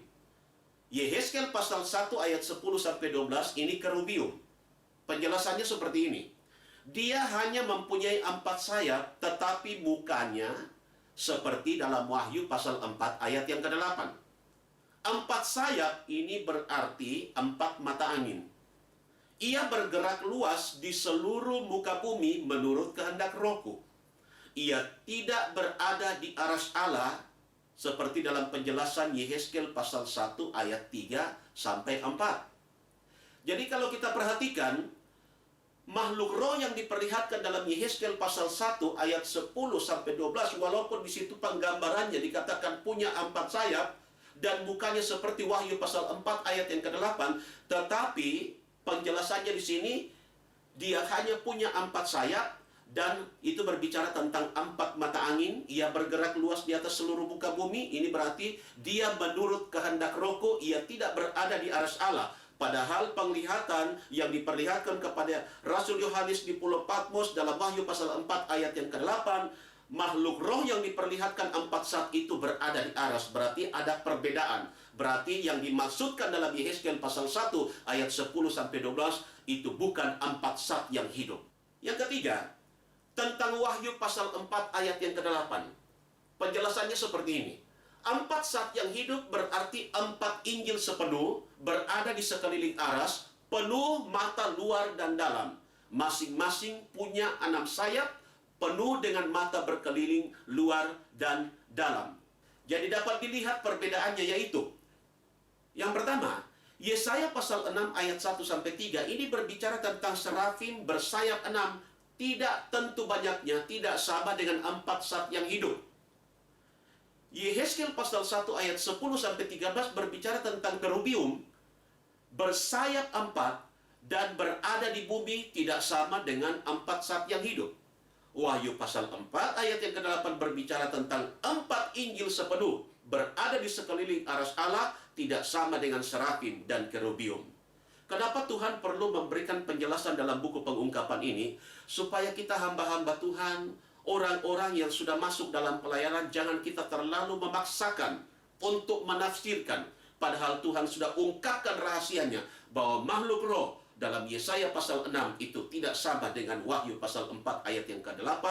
Yehezkiel pasal 1 ayat 10 sampai 12 ini kerubium. Penjelasannya seperti ini. Dia hanya mempunyai 4 sayap, tetapi mukanya seperti dalam Wahyu pasal 4 ayat yang ke-8. 4 sayap ini berarti 4 mata angin. Ia bergerak luas di seluruh muka bumi menurut kehendak Rohku. Ia tidak berada di aras Allah, seperti dalam penjelasan Yehezkiel pasal 1 ayat 3 sampai 4. Jadi kalau kita perhatikan, makhluk roh yang diperlihatkan dalam Yehezkiel pasal 1 ayat 10 sampai 12, walaupun di situ penggambarannya dikatakan punya 4 sayap dan mukanya seperti Wahyu pasal 4 ayat yang ke-8, tetapi penjelasannya di sini dia hanya punya 4 sayap. Dan itu berbicara tentang 4 mata angin. Ia bergerak luas di atas seluruh muka bumi. Ini berarti dia menurut kehendak Rohku. Ia tidak berada di aras Allah. Padahal penglihatan yang diperlihatkan kepada Rasul Yohanes di Pulau Patmos dalam Wahyu pasal 4 ayat yang ke-8, makhluk roh yang diperlihatkan 4 saat itu berada di aras. Berarti ada perbedaan. Berarti yang dimaksudkan dalam Yehezkiel pasal 1 ayat 10 sampai 12 itu bukan 4 saat yang hidup. Yang ketiga, tentang Wahyu pasal 4 ayat yang ke-8. Penjelasannya seperti ini. 4 saat yang hidup berarti 4 Injil sepenuh berada di sekeliling aras, penuh mata luar dan dalam. Masing-masing punya 6 sayap, penuh dengan mata berkeliling luar dan dalam. Jadi dapat dilihat perbedaannya, yaitu yang pertama, Yesaya pasal 6 ayat 1 sampai 3 ini berbicara tentang serafim bersayap 6. Tidak tentu banyaknya, tidak sama dengan 4 saat yang hidup. Yehezkiel pasal 1 ayat 10 sampai 13 berbicara tentang kerubium bersayap 4 dan berada di bumi, tidak sama dengan 4 saat yang hidup. Wahyu pasal 4 ayat yang ke-8 berbicara tentang 4 Injil sepenuh berada di sekeliling aras Allah, tidak sama dengan serafim dan kerubium. Kenapa Tuhan perlu memberikan penjelasan dalam buku pengungkapan ini? Supaya kita hamba-hamba Tuhan, orang-orang yang sudah masuk dalam pelayanan, jangan kita terlalu memaksakan untuk menafsirkan. Padahal Tuhan sudah ungkapkan rahasianya bahwa makhluk roh dalam Yesaya pasal 6 itu tidak sama dengan Wahyu pasal 4 ayat yang ke-8,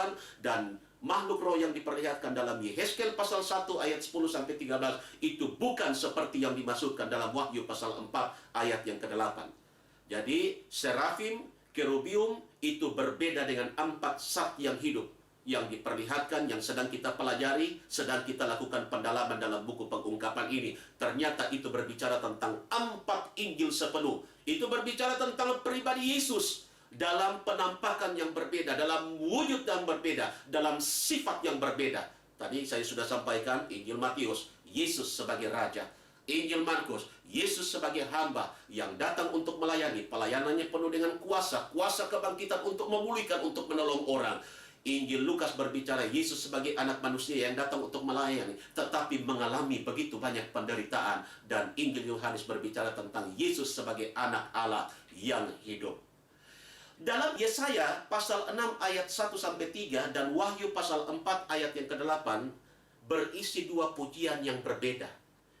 dan makhluk roh yang diperlihatkan dalam Yehezkiel pasal 1 ayat 10 sampai 13 itu bukan seperti yang dimaksudkan dalam Wahyu pasal 4 ayat yang ke-8. Jadi serafim, kerubium itu berbeda dengan 4 saat yang hidup yang diperlihatkan, yang sedang kita pelajari, sedang kita lakukan pendalaman dalam buku pengungkapan ini. Ternyata itu berbicara tentang 4 Injil sepenuh. Itu berbicara tentang pribadi Yesus dalam penampakan yang berbeda, dalam wujud yang berbeda, dalam sifat yang berbeda. Tadi saya sudah sampaikan Injil Matius, Yesus sebagai Raja. Injil Markus, Yesus sebagai hamba yang datang untuk melayani. Pelayanannya penuh dengan kuasa, kuasa kebangkitan untuk memulihkan, untuk menolong orang. Injil Lukas berbicara Yesus sebagai anak manusia yang datang untuk melayani, tetapi mengalami begitu banyak penderitaan. Dan Injil Yohanes berbicara tentang Yesus sebagai anak Allah yang hidup. Dalam Yesaya pasal 6 ayat 1 sampai 3 dan Wahyu pasal 4 ayat yang ke-8 berisi 2 pujian yang berbeda.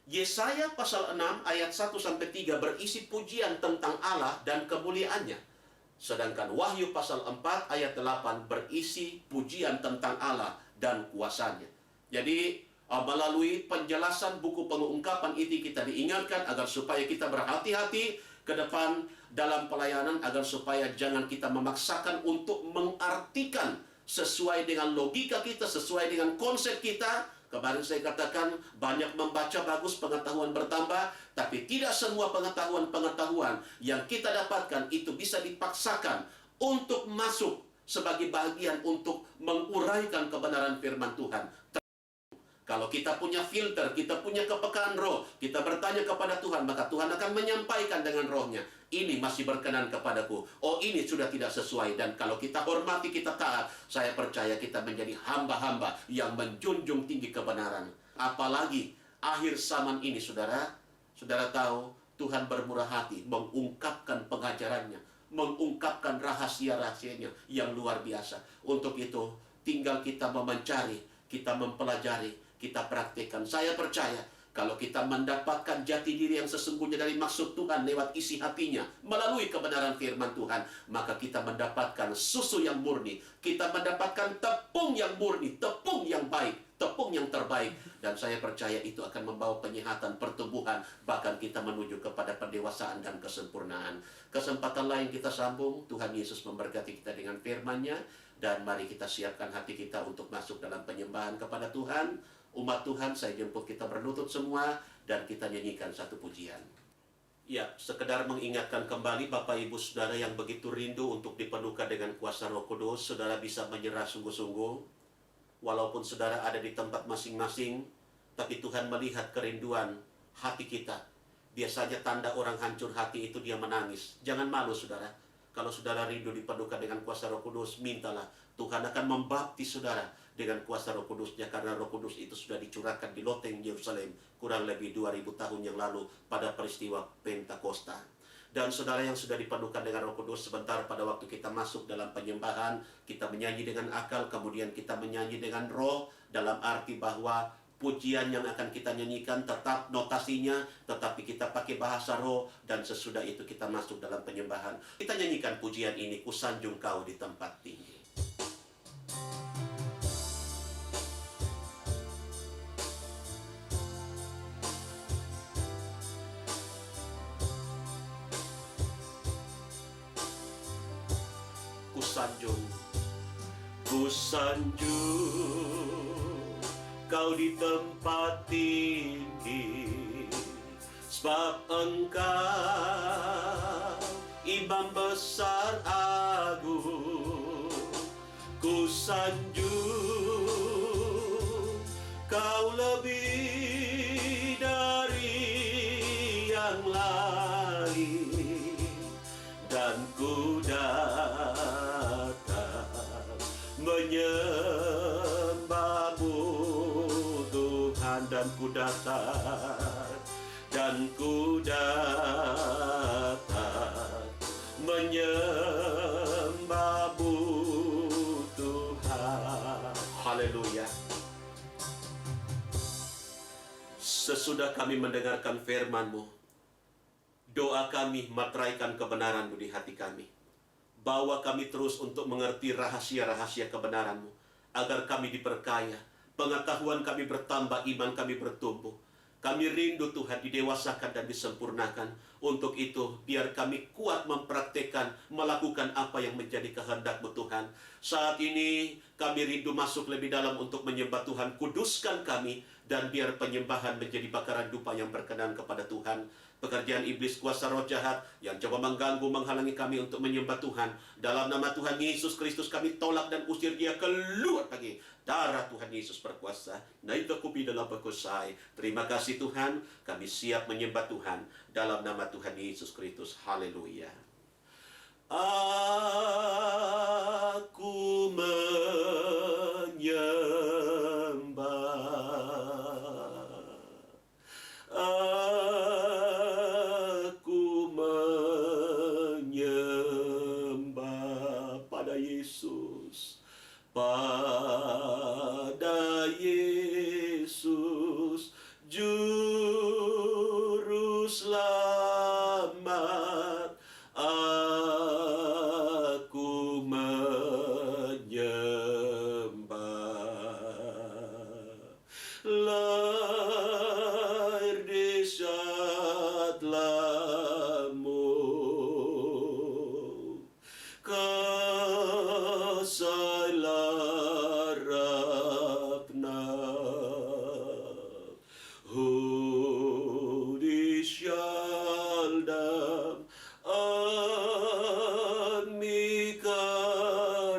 Yesaya pasal 6 ayat 1 sampai 3 berisi pujian tentang Allah dan kemuliaannya. Sedangkan Wahyu pasal 4 ayat 8 berisi pujian tentang Allah dan kuasanya. Jadi melalui penjelasan buku pengungkapan ini kita diingatkan agar supaya kita berhati-hati ke depan dalam pelayanan, agar supaya jangan kita memaksakan untuk mengartikan sesuai dengan logika kita, sesuai dengan konsep kita. Kemarin saya katakan banyak membaca bagus, pengetahuan bertambah, tapi tidak semua pengetahuan-pengetahuan yang kita dapatkan itu bisa dipaksakan untuk masuk sebagai bagian untuk menguraikan kebenaran firman Tuhan. Kalau kita punya filter, kita punya kepekaan roh, kita bertanya kepada Tuhan, maka Tuhan akan menyampaikan dengan rohnya, ini masih berkenan kepadaku, oh ini sudah tidak sesuai. Dan kalau kita hormati, kita taat, saya percaya kita menjadi hamba-hamba yang menjunjung tinggi kebenaran. Apalagi akhir zaman ini, saudara tahu Tuhan bermurah hati mengungkapkan pengajarannya, mengungkapkan rahasia-rahasianya yang luar biasa. Untuk itu tinggal kita mencari, kita mempelajari, kita praktikkan. Saya percaya kalau kita mendapatkan jati diri yang sesungguhnya dari maksud Tuhan lewat isi hatinya melalui kebenaran firman Tuhan, maka kita mendapatkan susu yang murni, kita mendapatkan tepung yang murni, tepung yang baik tepung yang terbaik. Dan saya percaya itu akan membawa penyehatan, pertumbuhan, bahkan kita menuju kepada pendewasaan dan kesempurnaan. Kesempatan lain kita sambung. Tuhan Yesus memberkati kita dengan firman-Nya. Dan mari kita siapkan hati kita untuk masuk dalam penyembahan kepada Tuhan. Umat Tuhan, saya jemput kita berlutut semua dan kita nyanyikan satu pujian. Ya, sekedar mengingatkan kembali Bapak Ibu Saudara yang begitu rindu untuk dipenuhkan dengan kuasa Roh Kudus, Saudara bisa menyerah sungguh-sungguh. Walaupun Saudara ada di tempat masing-masing, tapi Tuhan melihat kerinduan hati kita. Biasanya tanda orang hancur hati itu dia menangis. Jangan malu Saudara. Kalau Saudara rindu dipenuhkan dengan kuasa Roh Kudus, mintalah. Tuhan akan membaptis Saudara dengan kuasa Roh Kudus-Nya, karena Roh Kudus itu sudah dicurahkan di loteng Yerusalem kurang lebih 2000 tahun yang lalu pada peristiwa Pentakosta. Dan saudara yang sudah dipenuhkan dengan Roh Kudus, sebentar pada waktu kita masuk dalam penyembahan, kita menyanyi dengan akal, kemudian kita menyanyi dengan roh, dalam arti bahwa pujian yang akan kita nyanyikan tetap notasinya, tetapi kita pakai bahasa roh, dan sesudah itu kita masuk dalam penyembahan. Kita nyanyikan pujian ini, Ku Sanjung Kau di Tempat Tinggi. Ku sanjung Kau di tempat tinggi, sebab Engkau Imam besar agung. Ku sanjung Kau lebih dari yang lain, dan ku datang menyembahmu Tuhan, dan ku datang menyembahmu Tuhan. Haleluya. Sesudah kami mendengarkan firman-Mu, doa kami materaikan kebenaran-Mu di hati kami. Bawa kami terus untuk mengerti rahasia-rahasia kebenaran-Mu, agar kami diperkaya, pengetahuan kami bertambah, iman kami bertumbuh. Kami rindu Tuhan didewasakan dan disempurnakan. Untuk itu, biar kami kuat mempraktekkan, melakukan apa yang menjadi kehendak-Mu Tuhan. Saat ini, kami rindu masuk lebih dalam untuk menyembah Tuhan. Kuduskan kami, dan biar penyembahan menjadi bakaran dupa yang berkenan kepada Tuhan. Pekerjaan iblis kuasa roh jahat yang coba mengganggu, menghalangi kami untuk menyembah Tuhan, dalam nama Tuhan Yesus Kristus kami tolak dan usir dia keluar lagi. Darah Tuhan Yesus berkuasa. Terima kasih Tuhan, kami siap menyembah Tuhan dalam nama Tuhan Yesus Kristus. Haleluya. Aku menyembah pada Yesus, Juru Selamat. Aku menyembah. Lahir dahsyatlah-Mu, kasailah Ratna. Hudishaldam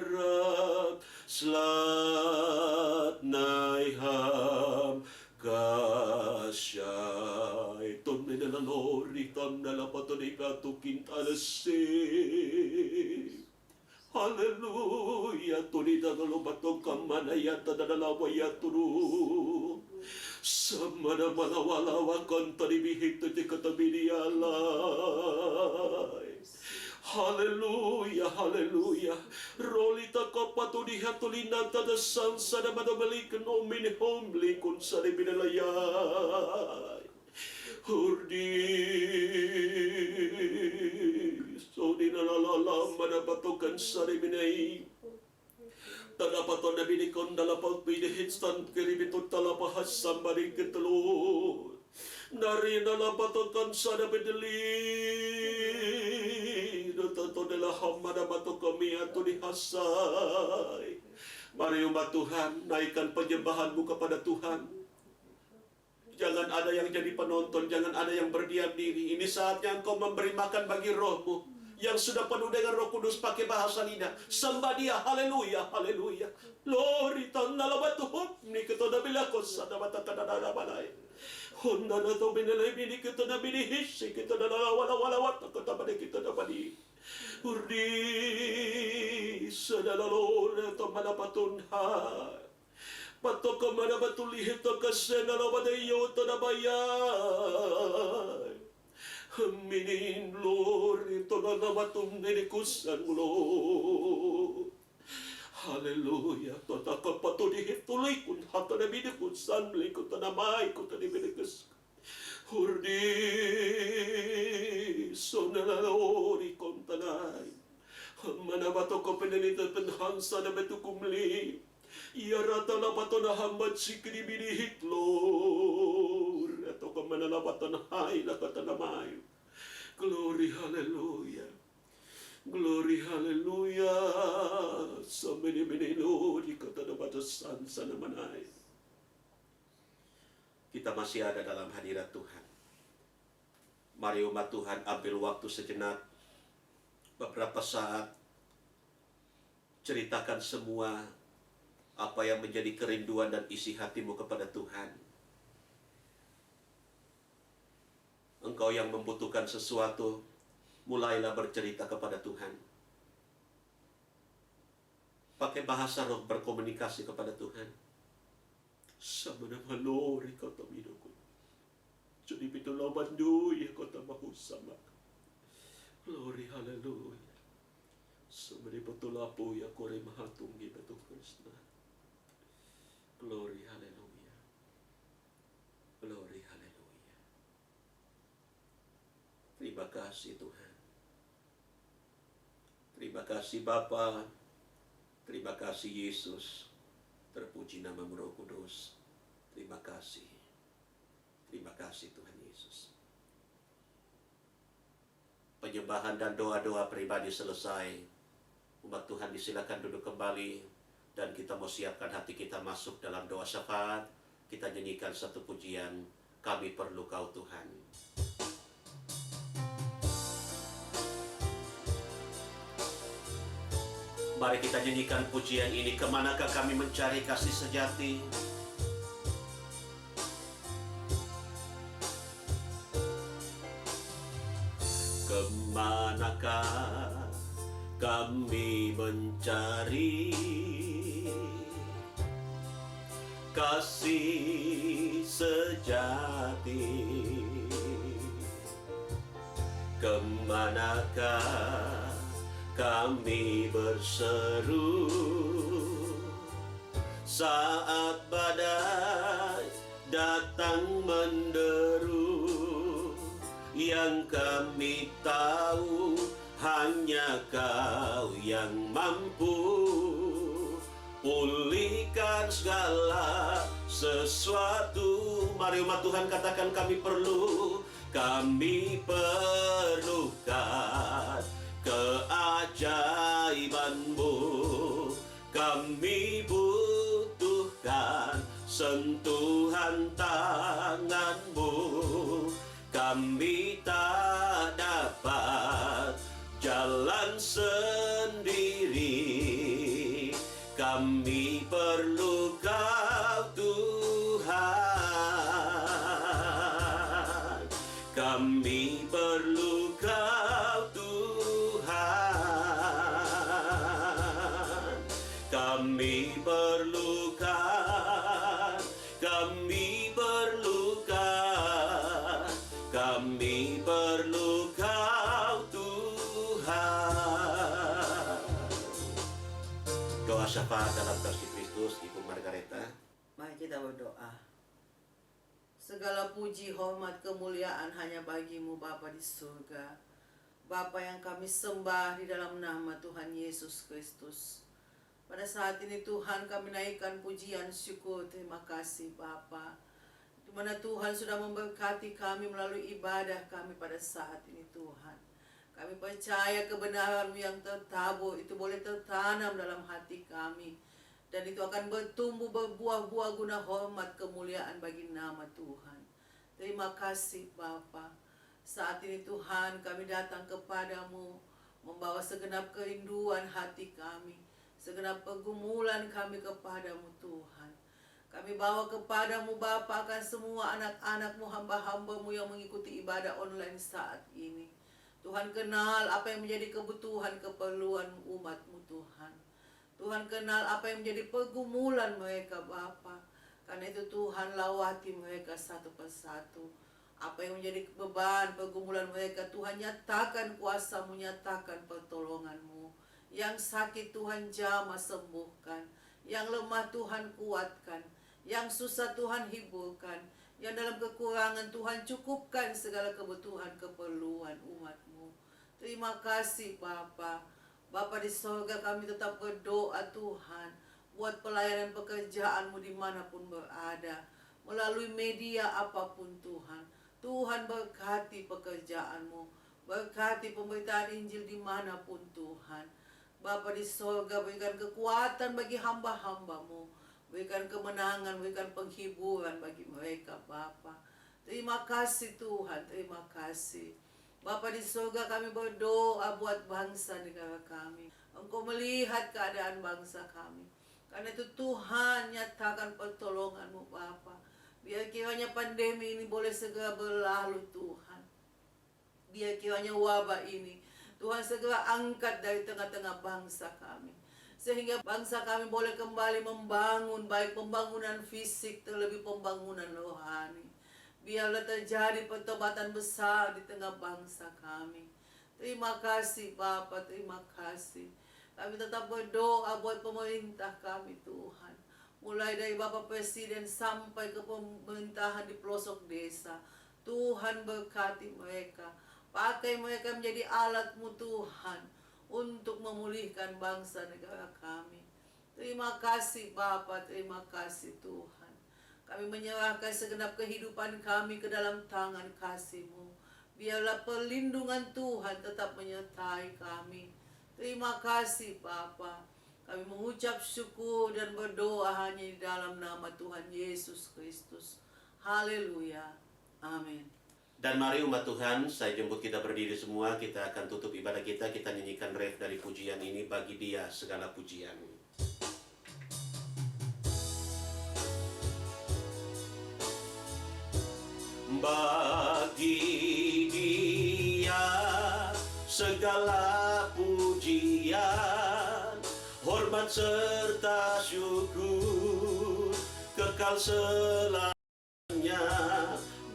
Amikarab Slat Naiham Kasyai Tonne nella lori tonna la patonica tu quintalese. Haleluya. Tunita dalo batong kamanayata dadalawayaturu. Samana malawalawa kontari bihito di katabinialay. Haleluya, haleluya. Rolita kapatu di hatulinanta da sansa da madabalikan omini homli kun sari binalayay. Hurdi so dinalalam manabatokan sari binay. Tada paton na binikon dala pagpidihitstan kiribitun talapahas sambari ketelu. Nari dala patokan sana pedeli. Dototo dala hamada bato kami atu dihasai. Mari umat Tuhan, naikkan penyembahanmu kepada Tuhan. Jangan ada yang jadi penonton, jangan ada yang berdiam diri. Ini saatnya engkau memberi makan bagi rohmu yang sudah penuh dengan Roh Kudus pakai bahasa lidah. Sembah Dia, haleluya, haleluya. Lori tanala batuhum ni ketoda bilakos ada batakana ada balai. Honda na to binelay bini ketoda bilihis ketoda wala wala wat ketoda bani ketoda bani. Urdi sadala lore to malapatun ha. Patok mana batulih to kasena lo badayo to na bayay. Minin Lord, ito na namatong nilikusan mo, Lord. Hallelujah. Tataka patulihit tuloy kung hata na binikusan, likot na namay kung na binikus. Hurdi, so nalalori kong tanay. Manabato ko pinanita penhansa na betukumli. Iyarata na pato na hambat si kinibinihit, Lord. Ito ka manalapatan hay na katanamay. Glory, hallelujah. Glory, hallelujah. Sa mini-mini-no, di katanabatasan sa namanay. Kita masih ada dalam hadirat Tuhan. Mari umat Tuhan ambil waktu sejenak. Beberapa saat. Ceritakan semua apa yang menjadi kerinduan dan isi hatimu kepada Tuhan. Engkau yang membutuhkan sesuatu, mulailah bercerita kepada Tuhan. Pakai bahasa roh berkomunikasi kepada Tuhan. Sama nama lori kata minuku. Jadi pitulah bandu ya kata mahu sama. Glory, hallelujah. Sama betul lapu ya kore mahatunggi betul Krishna. Glory, hallelujah. Glory, hallelujah. Terima kasih Tuhan. Terima kasih Bapa. Terima kasih Yesus. Terpuji nama Roh Kudus. Terima kasih. Terima kasih Tuhan Yesus. Penyembahan dan doa-doa pribadi selesai. Umat Tuhan disilakan duduk kembali. Dan kita mau siapkan hati kita masuk dalam doa syafaat. Kita nyanyikan satu pujian, Kami Perlu Kau Tuhan. Mari kita nyanyikan pujian ini, kemanakah kami mencari kasih sejati. Kemanakah kami mencari kasih sejati. Kemanakah kami berseru saat badai datang menderu. Yang kami tahu hanya Kau yang mampu pulihkan segala sesuatu. Mari umat Tuhan katakan, kami perlukan keajaiban-Mu. Kami butuhkan sentuhan tangan-Mu. Kami tak dapat jalan sendiri. Kami perlu Kau Tuhan. Kami perlu Kau Tuhan. Kami perlukan. Kami perlukan. Kami perlu Kau Tuhan. Doa syafaat dalam kasih Kristus, Ibu Margareta. Mari kita berdoa. Segala puji, hormat, kemuliaan hanya bagi-Mu Bapa di surga. Bapa yang kami sembah di dalam nama Tuhan Yesus Kristus. Pada saat ini Tuhan kami naikkan pujian syukur. Terima kasih Bapa. Di mana Tuhan sudah memberkati kami melalui ibadah kami pada saat ini Tuhan. Kami percaya kebenaran yang tertabur itu boleh tertanam dalam hati kami. Dan itu akan bertumbuh berbuah-buah guna hormat kemuliaan bagi nama Tuhan. Terima kasih Bapa. Saat ini Tuhan kami datang kepadamu membawa segenap kerinduan hati kami, segenap pergumulan kami kepadamu Tuhan. Kami bawa kepadamu Bapa akan semua anak-anakmu, hamba-hambamu yang mengikuti ibadah online saat ini. Tuhan kenal apa yang menjadi kebutuhan keperluan umatmu Tuhan. Tuhan kenal apa yang menjadi pergumulan mereka Bapa. Karena itu Tuhan lawati mereka satu persatu. Apa yang menjadi beban pergumulan mereka Tuhan nyatakan kuasa-Mu, nyatakan pertolongan-Mu. Yang sakit Tuhan jamah sembuhkan, yang lemah Tuhan kuatkan, yang susah Tuhan hiburkan, yang dalam kekurangan Tuhan cukupkan segala kebutuhan keperluan umat-Mu. Terima kasih Bapa. Bapa di sorga kami tetap berdoa Tuhan, buat pelayanan pekerjaan-Mu dimanapun berada, melalui media apapun Tuhan. Tuhan berkati pekerjaan-Mu, berkati pemberitaan Injil dimanapun Tuhan. Bapa di sorga berikan kekuatan bagi hamba-hamba-Mu, berikan kemenangan, berikan penghiburan bagi mereka Bapa. Terima kasih Tuhan, terima kasih. Bapa di sorga kami berdoa buat bangsa negara kami. Engkau melihat keadaan bangsa kami. Karena itu Tuhan nyatakan pertolongan-Mu Bapa. Biar kiranya pandemi ini boleh segera berlalu Tuhan. Biar kiranya wabah ini Tuhan segera angkat dari tengah-tengah bangsa kami. Sehingga bangsa kami boleh kembali membangun, baik pembangunan fisik terlebih pembangunan rohani. Biarlah terjadi pertobatan besar di tengah bangsa kami. Terima kasih Bapa, terima kasih. Kami tetap berdoa buat pemerintah kami Tuhan. Mulai dari Bapak Presiden sampai ke pemerintahan di pelosok desa. Tuhan berkati mereka. Pakai mereka menjadi alat-Mu Tuhan untuk memulihkan bangsa negara kami. Terima kasih Bapa, terima kasih Tuhan. Kami menyerahkan segenap kehidupan kami ke dalam tangan kasih-Mu. Biarlah perlindungan Tuhan tetap menyertai kami. Terima kasih Bapa. Kami mengucap syukur dan berdoa hanya di dalam nama Tuhan Yesus Kristus. Haleluya. Amin. Dan mari umat Tuhan, saya jemput kita berdiri semua. Kita akan tutup ibadah kita. Kita nyanyikan ref dari pujian ini. Bagi Dia segala pujian. Bagi Dia segala pujian, hormat serta syukur kekal selamanya.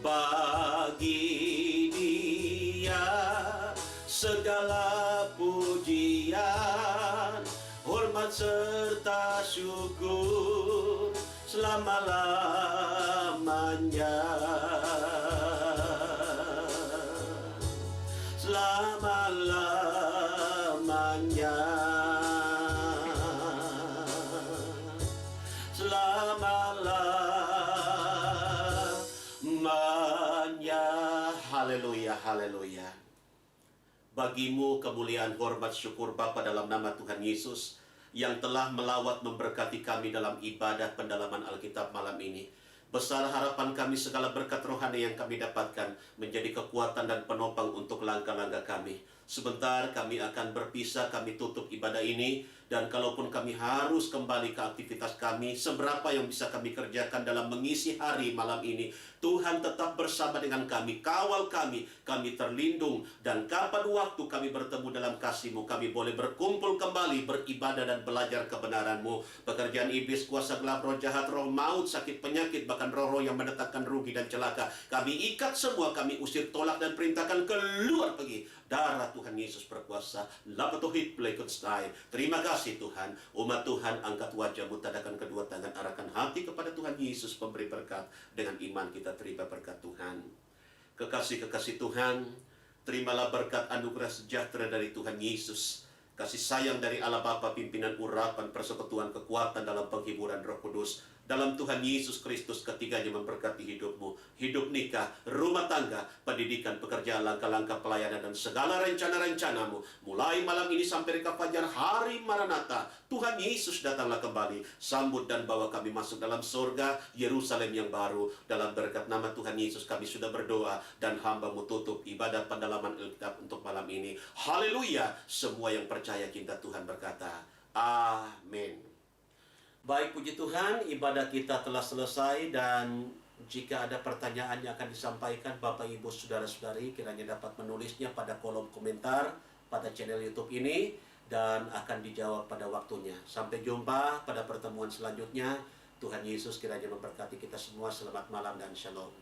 Bagi Dia segala pujian, hormat serta syukur selama-lamanya. Selama-lamanya. Selama-lamanya. Haleluya, haleluya. Bagimu kemuliaan, hormat, syukur Bapa dalam nama Tuhan Yesus yang telah melawat memberkati kami dalam ibadah pendalaman Alkitab malam ini. Besar harapan kami, segala berkat rohani yang kami dapatkan menjadi kekuatan dan penopang untuk langkah-langkah kami. Sebentar kami akan berpisah, kami tutup ibadah ini. Dan kalaupun kami harus kembali ke aktivitas kami, seberapa yang bisa kami kerjakan dalam mengisi hari malam ini, Tuhan tetap bersama dengan kami, kawal kami terlindung. Dan kapan waktu kami bertemu dalam kasih-Mu, kami boleh berkumpul kembali, beribadah dan belajar kebenaran-Mu. Pekerjaan iblis, kuasa gelap, roh jahat, roh maut, sakit penyakit, bahkan roh-roh yang mendatangkan rugi dan celaka, kami ikat semua, kami usir, tolak dan perintahkan keluar pergi. Darah Tuhan Yesus berkuasa. Lapatohit plekonstai. Terima kasih Tuhan. Umat Tuhan, angkat wajahmu, tadakan kedua tangan, arahkan hati kepada Tuhan Yesus, pemberi berkat. Dengan iman kita terima berkat Tuhan. Kekasih-kekasih Tuhan, terimalah berkat anugerah sejahtera dari Tuhan Yesus kasih sayang dari Allah Bapa, pimpinan urapan, persekutuan, kekuatan dalam penghiburan Roh Kudus, dalam Tuhan Yesus Kristus ketiganya memberkati hidupmu, hidup nikah, rumah tangga, pendidikan, pekerjaan, langkah-langkah pelayanan, dan segala rencana-rencanamu. Mulai malam ini sampai reka fajar hari Maranatha, Tuhan Yesus datanglah kembali. Sambut dan bawa kami masuk dalam surga, Yerusalem yang baru. Dalam berkat nama Tuhan Yesus kami sudah berdoa, dan hamba-Mu tutup ibadat pendalaman Alkitab untuk malam ini. Haleluya. Semua yang percaya cinta Tuhan berkata, amin. Baik, puji Tuhan, ibadah kita telah selesai, dan jika ada pertanyaan yang akan disampaikan, Bapak, Ibu, Saudara-saudari, kiranya dapat menulisnya pada kolom komentar pada channel YouTube ini, dan akan dijawab pada waktunya. Sampai jumpa pada pertemuan selanjutnya. Tuhan Yesus kiranya memberkati kita semua. Selamat malam dan shalom.